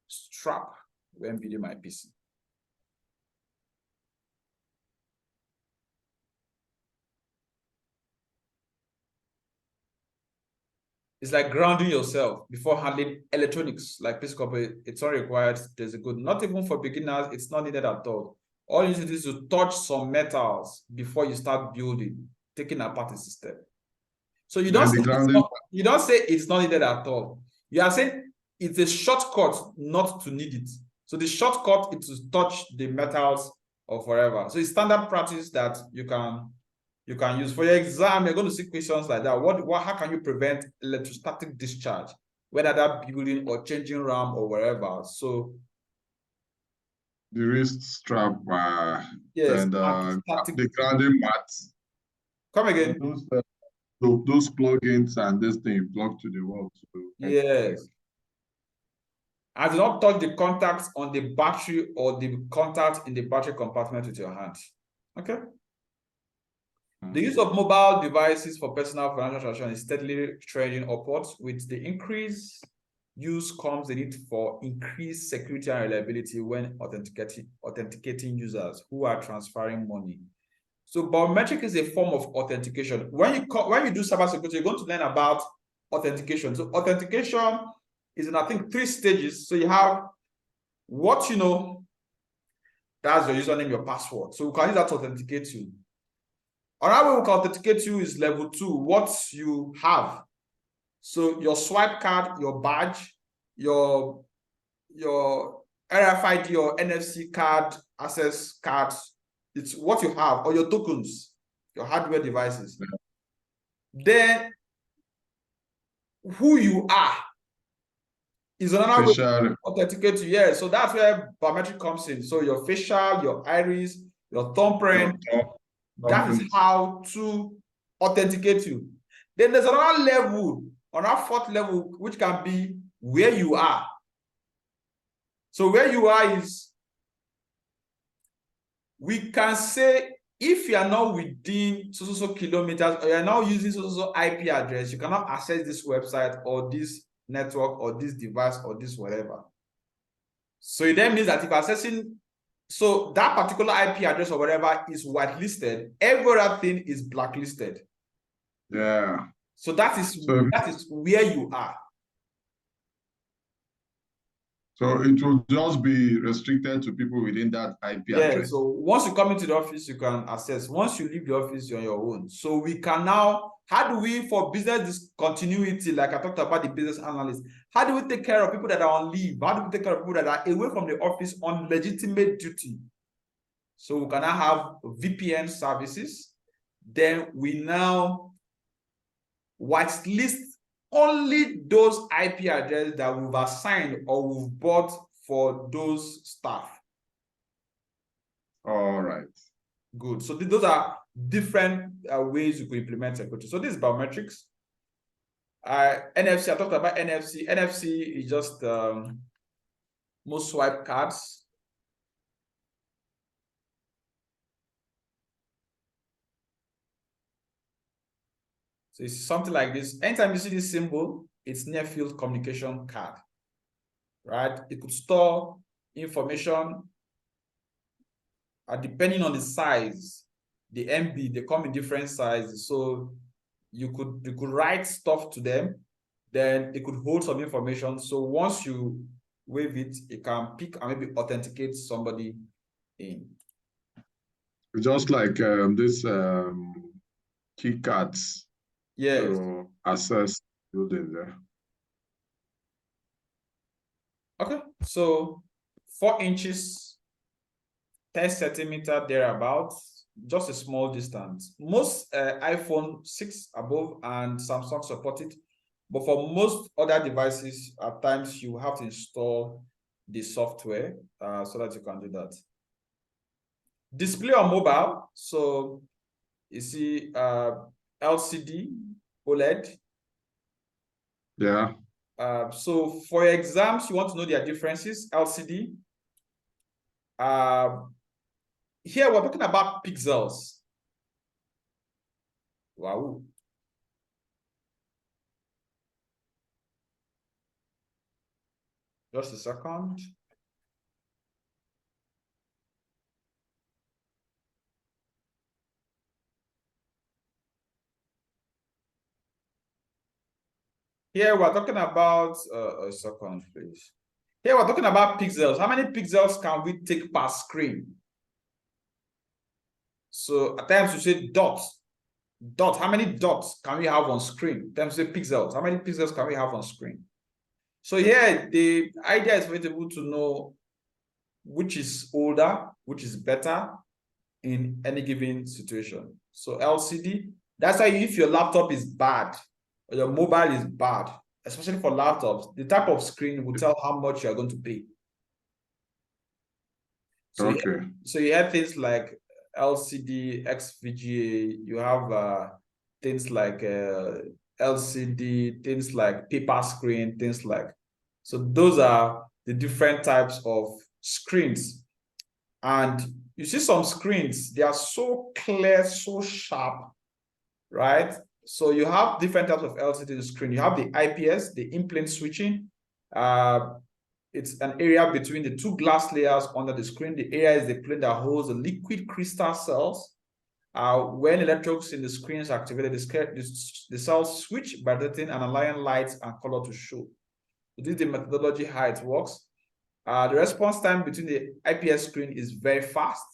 strap when building my PC? It's like grounding yourself before handling electronics, like PC component. It's not required. There's a good, not even for beginners, it's not needed at all. All you need to do is to touch some metals before you start building, taking apart the system. So you don't say it's not needed at all. You are saying it's a shortcut not to need it. So the shortcut is to touch the metals or forever. So it's standard practice that you can use for your exam. You're going to see questions like that. How can you prevent electrostatic discharge, whether that building or changing RAM or wherever? So the wrist strap, yes, and the grounding mats. Come again. Those plugins and this thing plug to the wall. Yes. And do not touch the contacts on the battery or the contact in the battery compartment with your hand. Okay. The use of mobile devices for personal financial transaction is steadily trending upwards. With the increased use comes the need for increased security and reliability when authenticating users who are transferring money. So biometric is a form of authentication. When you do cybersecurity, you're going to learn about authentication. So authentication is in, I think, 3 stages. So you have what you know, that's your username, your password. So we can use that to authenticate you. Another way we can authenticate you is level 2, what you have. So your swipe card, your badge, your RFID or NFC card, access cards, it's what you have, or your tokens, your hardware devices. Then who you are is another way to Facial. authenticate you. Yeah, so that's where biometric comes in. So your facial, your iris, your thumbprint, that is Thumbprint. how to authenticate you. Then there's another level, another fourth level, which can be where you are. So where you are is, we can say, if you are not within so kilometers, or you are not using so IP address, you cannot access this website or this network or this device or this whatever. So it then means that if accessing, so that particular IP address or whatever is whitelisted, every other thing is blacklisted. Yeah. So that is where you are. So it will just be restricted to people within that IP address. So once you come into the office, you can access. Once you leave the office, you're on your own. So we can now, how do we, for business continuity, like I talked about the business analyst, how do we take care of people that are on leave? How do we take care of people that are away from the office on legitimate duty? So we can now have VPN services. Then we now whitelist only those IP addresses that we've assigned or we've bought for those staff. All right. Good. So those are different ways you could implement security. So this is biometrics. NFC, I talked about NFC. NFC is just most swipe cards. So it's something like this. Anytime you see this symbol, it's near field communication card, right? It could store information depending on the size, the MB, they come in different sizes. So you could write stuff to them, then it could hold some information. So once you wave it, it can pick and maybe authenticate somebody in. Just like this key cards. Yes. To access building there. Okay, so 4 inches, 10 centimeter thereabouts, just a small distance. Most iPhone 6 above and Samsung support it, but for most other devices, at times you have to install the software so that you can do that. Display on mobile, so you see LCD, OLED. Yeah. So for your exams, you want to know their differences, LCD. Here we're talking about pixels. Wow. Just a second. Here we're talking about, a second, please. Here we're talking about pixels. How many pixels can we take per screen? So at times you say dots. Dot, how many dots can we have on screen? At times you say pixels. How many pixels can we have on screen? So here the idea is for you to be able to know which is older, which is better in any given situation. So LCD, that's why if your laptop is bad or your mobile is bad, especially for laptops, the type of screen will tell how much you are going to pay. So okay. You have things like LCD, XVGA, you have things like LCD, things like paper screen, things like, so those are the different types of screens. And you see some screens, they are so clear, so sharp, right? So you have different types of LCD screen. You have the IPS, the in-plane switching. It's an area between the two glass layers under the screen. The area is the plane that holds the liquid crystal cells. When electrodes in the screen is activated, the cells switch by detecting and allowing light and color to show. This is the methodology how it works. The response time between the IPS screen is very fast.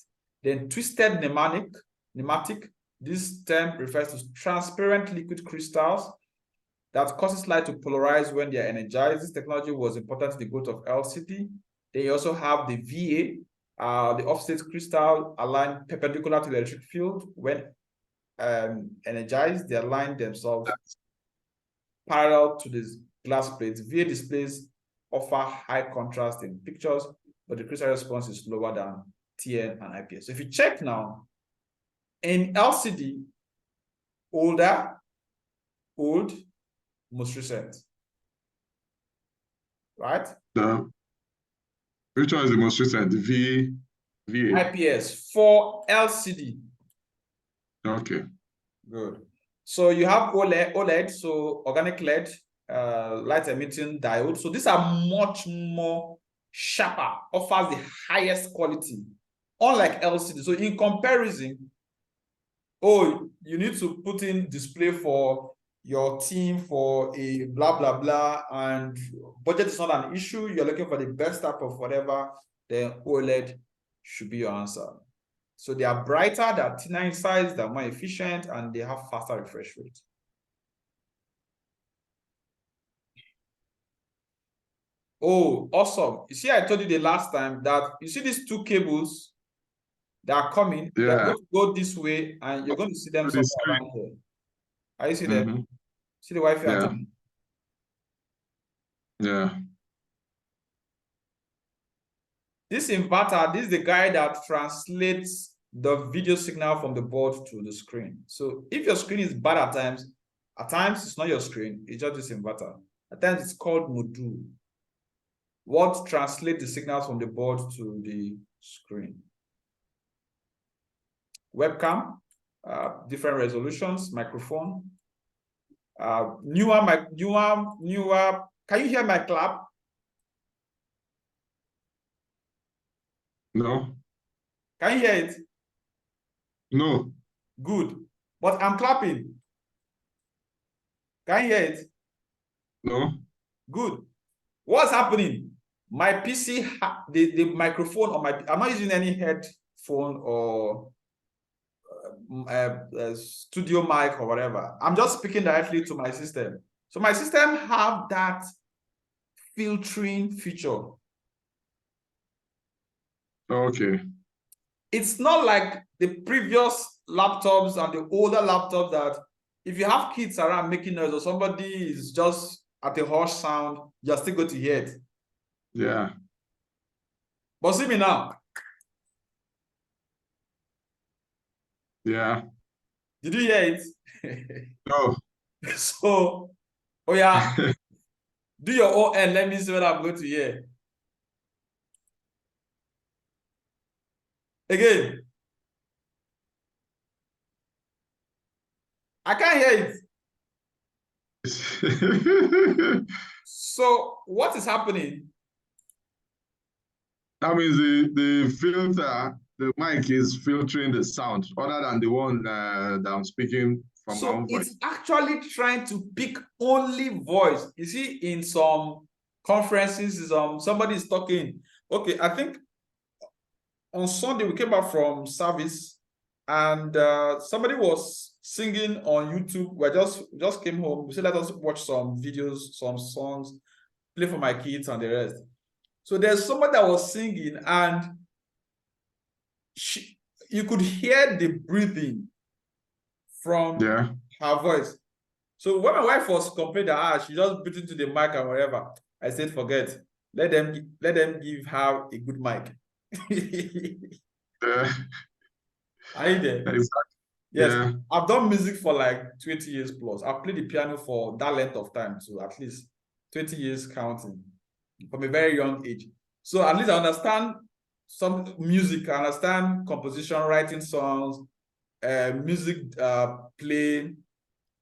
Then twisted pneumatic. This term refers to transparent liquid crystals that causes light to polarize when they are energized. This technology was important to the growth of LCD. Then you also have the VA, the offset crystal aligned perpendicular to the electric field. When energized, they align themselves parallel to the glass plates. VA displays offer high contrast in pictures, but the crystal response is lower than TN and IPS. So if you check now, in LCD, older, old, most recent, right? Which one is the most recent? VA? IPS for LCD. Okay. Good. So you have OLED, so organic LED, light emitting diode. So these are much more sharper, offers the highest quality, unlike LCD. So in comparison, oh, you need to put in display for your team for a blah blah blah, and budget is not an issue. You're looking for the best type of whatever, then OLED should be your answer. So they are brighter, they are thinner in size, they're more efficient, and they have faster refresh rate. Oh, awesome. You see, I told you the last time that you see these two cables that are coming, they're Yeah. going to go this way, and you're going to see them somewhere around here. Are you see them? See the Wi-Fi antenna? Yeah. This inverter, this is the guy that translates the video signal from the board to the screen. So if your screen is bad at times it's not your screen, it's just this inverter. At times it's called module. What translates the signals from the board to the screen? Webcam, different resolutions, microphone, newer. Can you hear my clap? No. Can you hear it? No. Good. But I'm clapping. Can you hear it? No. Good. What's happening? My PC, the microphone on my, I'm not using any headphone or studio mic or whatever. I'm just speaking directly to my system. So my system have that filtering feature. Okay. It's not like the previous laptops and the older laptops that if you have kids around making noise or somebody is just at a harsh sound, you're still going to hear it. Yeah. But see me now. Yeah. Did you hear it? No. So, oh yeah, do your own and let me see what I'm going to hear. Again. I can't hear it. So what is happening? That means the filter, the mic is filtering the sound other than the one that I'm speaking from my So own voice. it's actually trying to pick only voice. You see, in some conferences, somebody is talking. Okay, I think on Sunday we came back from service and somebody was singing on YouTube. We just came home. We said, let us watch some videos, some songs, play for my kids and the rest. So there's somebody that was singing and you could hear the breathing from her voice. So when my wife was complaining that she just breathed into the mic and whatever, I said, forget. Let them give her a good mic. Are you there? Exactly. Yes. Yeah. I've done music for like 20 years plus. I've played the piano for that length of time, so at least 20 years counting from a very young age. So at least I understand some music, I understand composition, writing songs, music playing,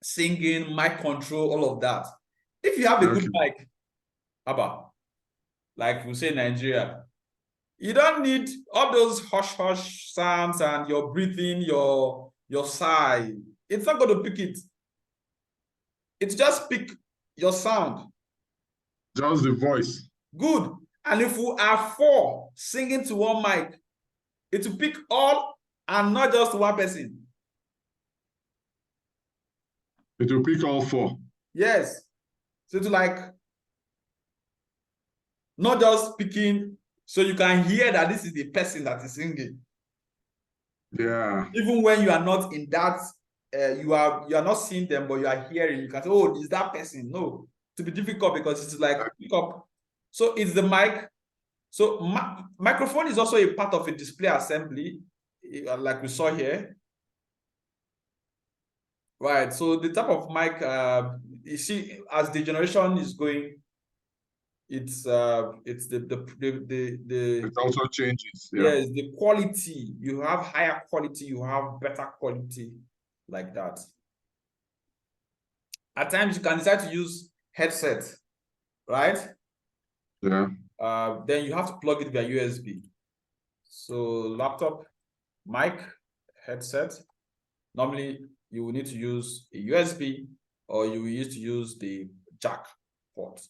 singing, mic control, all of that. If you have a good mic, like we say in Nigeria, you don't need all those hush sounds and your breathing, your sigh. It's not going to pick it. It's just pick your sound. Just the voice. Good. And if we are 4 singing to one mic, it will pick all and not just one person. It will pick all 4. Yes. So it's like not just picking, so you can hear that this is the person that is singing. Yeah. Even when you are not in that you are not seeing them, but you are hearing. You can say, "Oh, is that person?" No, to be difficult because it's like pick up. So it's the mic. So microphone is also a part of a display assembly, like we saw here. Right. So the type of mic, you see, as the generation is going, it's It also changes. Yeah. yes, the quality. You have higher quality, you have better quality, like that. At times you can decide to use headset, right? Yeah. Then you have to plug it via USB. So laptop, mic, headset. Normally you will need to use a USB, or you will need to use the jack port.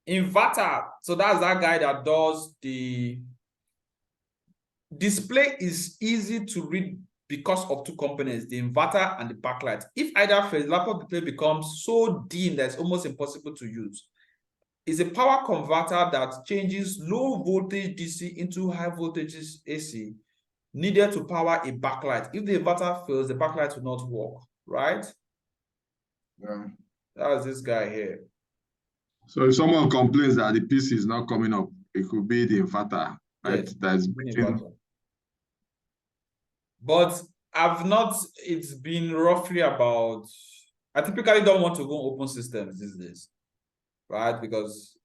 Inverter, so that's that guy that does the display. Is easy to read because of two components, the inverter and the backlight. If either phase, laptop display becomes so dim that it's almost impossible to use. It's a power converter that changes low voltage DC into high voltage AC, needed to power a backlight. If the inverter fails, the backlight will not work, right? Yeah. That's this guy here. So if someone complains that the PC is not coming up, it could be the inverter, right? Yes, That's between. but I've not, it's been roughly about, I typically don't want to go open systems these days, right? Because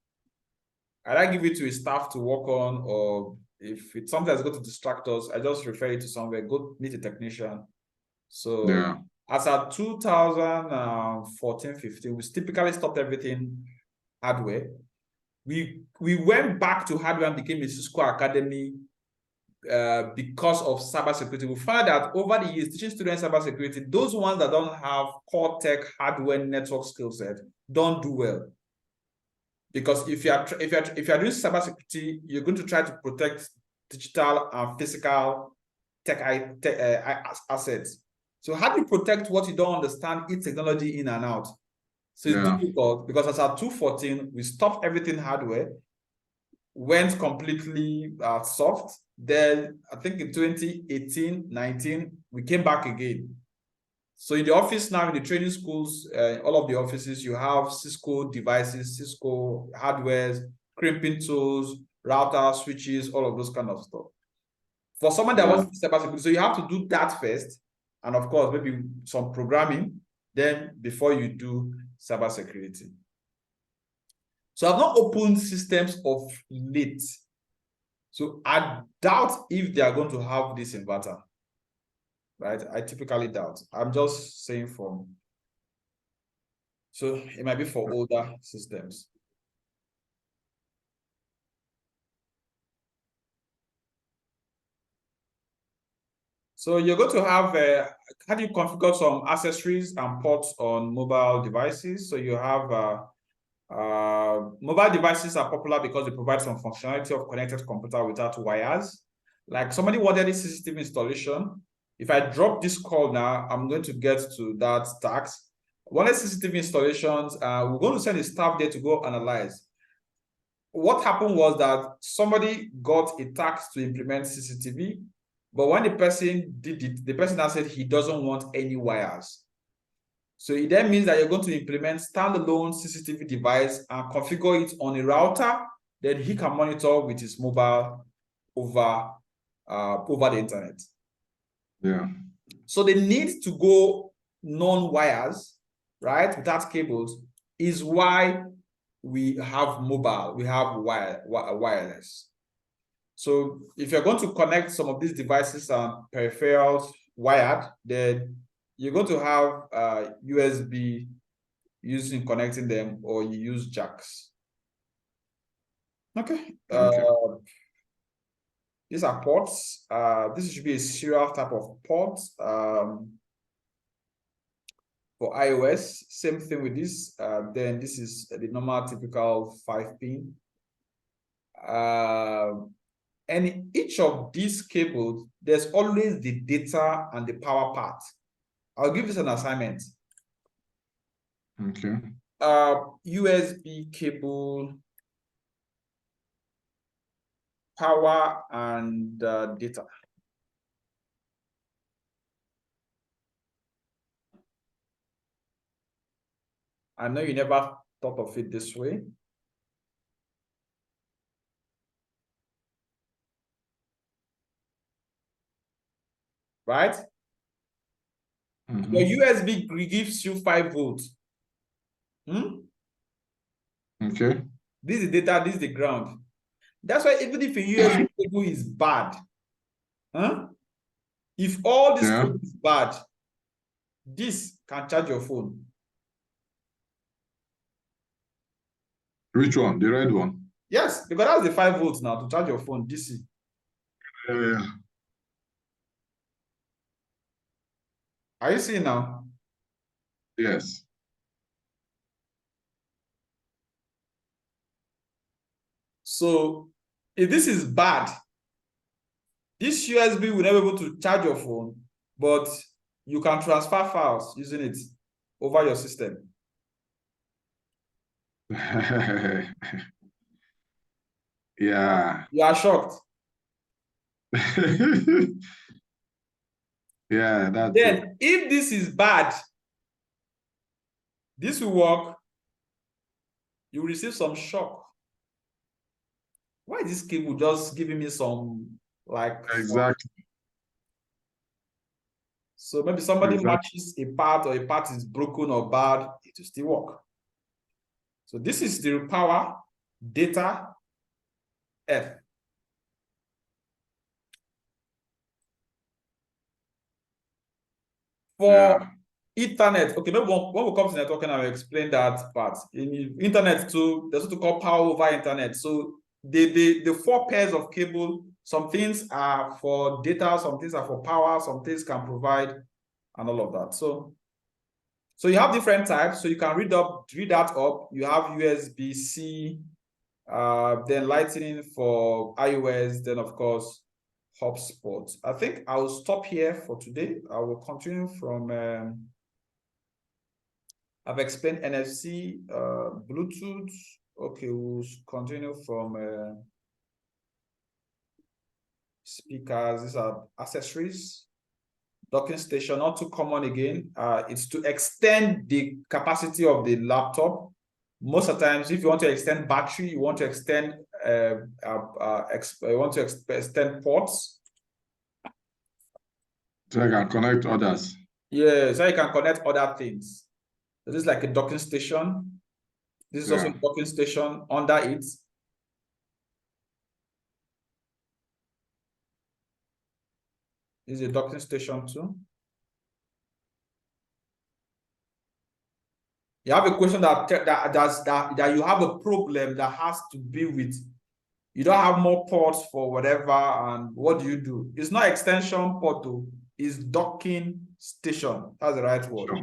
I give it to a staff to work on, or if it's something that's going to distract us, I just refer it to somewhere, go meet a technician. So Yeah. as at 2014-15, we typically stopped everything hardware. We went back to hardware and became a Cisco Academy because of cybersecurity. We found that over the years, teaching students cybersecurity, those ones that don't have core tech hardware network skill set don't do well. Because if you're doing cybersecurity, you're going to try to protect digital and physical tech assets. So how do you protect what you don't understand its technology in and out? So it's difficult because as at 2014, we stopped everything hardware, went completely soft. Then I think in 2018-19, we came back again. So in the office now, in the training schools, all of the offices, you have Cisco devices, Cisco hardwares, crimping tools, routers, switches, all of those kind of stuff. For someone that wants to cybersecurity, so you have to do that first, and of course, maybe some programming, then before you do cybersecurity. So I've not opened systems of late. So I doubt if they are going to have this inverter, right? I typically doubt. I'm just saying from, so it might be for older systems. So you're going to have, how do you configure some accessories and ports on mobile devices? So you have, mobile devices are popular because they provide some functionality of connected computer without wires. Like somebody wanted this CCTV installation. If I drop this call now, I'm going to get to that task. One of CCTV installations, we're going to send a staff there to go analyze. What happened was that somebody got a task to implement CCTV, but when the person did it, the person now said he doesn't want any wires. So it then means that you're going to implement standalone CCTV device and configure it on a router, then he can monitor with his mobile over the internet. Yeah. So the need to go non-wires, right, without cables, is why we have mobile, we have wireless. So if you're going to connect some of these devices and peripherals wired, then you're going to have USB using connecting them, or you use jacks. Okay. These are ports. This should be a serial type of port. For iOS, same thing with this. Then this is the normal typical 5-pin. And in each of these cables, there's always the data and the power part. I'll give this an assignment. Okay. USB cable, power, and data. I know you never thought of it this way. Right? Your USB gives you 5 volts. Okay. This is data, this is the ground. That's why even if a USB cable is bad, if all this code is bad, this can charge your phone. Which one? The red one? Yes, because that's the 5 volts now to charge your phone, DC. Yeah. Are you seeing now? Yes. So if this is bad, this USB will never be able to charge your phone, but you can transfer files using it over your system. Yeah. You are shocked. Yeah, that's Then it. if this is bad, this will work. You will receive some shock. Why is this cable just giving me some like Exactly. So maybe somebody matches a part or a part is broken or bad, it will still work. So this is the power data F. For Ethernet, okay, maybe when we come to networking, I'll explain that part. In internet too, there's what we call power over internet. So the 4 pairs of cable, some things are for data, some things are for power, some things can provide, and all of that. So you have different types. So you can read that up. You have USB-C, then Lightning for iOS, then of course HubSpot. I think I will stop here for today. I will continue from I've explained NFC, Bluetooth. Okay, we'll continue from speakers. These are accessories. Docking station, not too common again. It's to extend the capacity of the laptop. Most of the times, if you want to extend battery, you want to extend extend ports. So I can connect others. Yeah, so you can connect other things. So this is like a docking station. This is also a docking station under it. This is a docking station too. You have a question that you have a problem that has to be with, you don't have more ports for whatever, and what do? It's not extension port, it's docking station. That's the right word. Sure.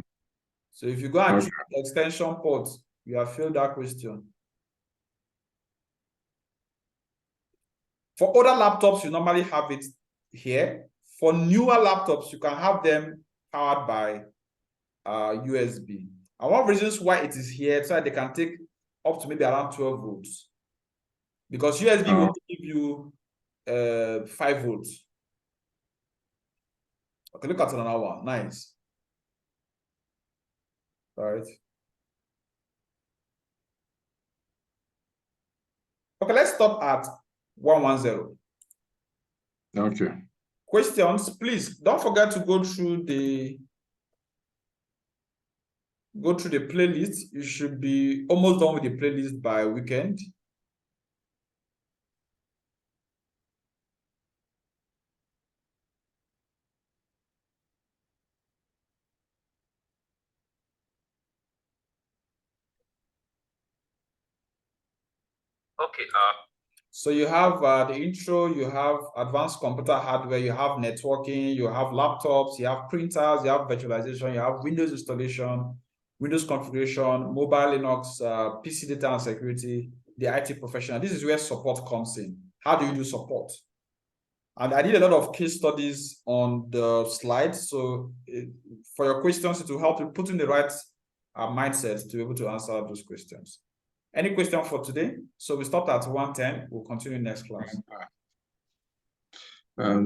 So if you go and choose extension port, you have filled that question. For older laptops, you normally have it here. For newer laptops, you can have them powered by USB. And one of the reasons why it is here, so that they can take up to maybe around 12 volts. Because USB will give you 5 volts. Okay, look at another one. Nice. All right. Okay, let's stop at 110. Okay. Questions, please don't forget to go through the playlist. You should be almost done with the playlist by weekend. Okay. So you have the intro, you have advanced computer hardware, you have networking, you have laptops, you have printers, you have virtualization, you have Windows installation, Windows configuration, mobile Linux, PC data and security, the IT professional. This is where support comes in. How do you do support? And I did a lot of case studies on the slides. So for your questions, it will help you put in the right mindset to be able to answer those questions. Any question for today? So we stopped at 110. We'll continue next class.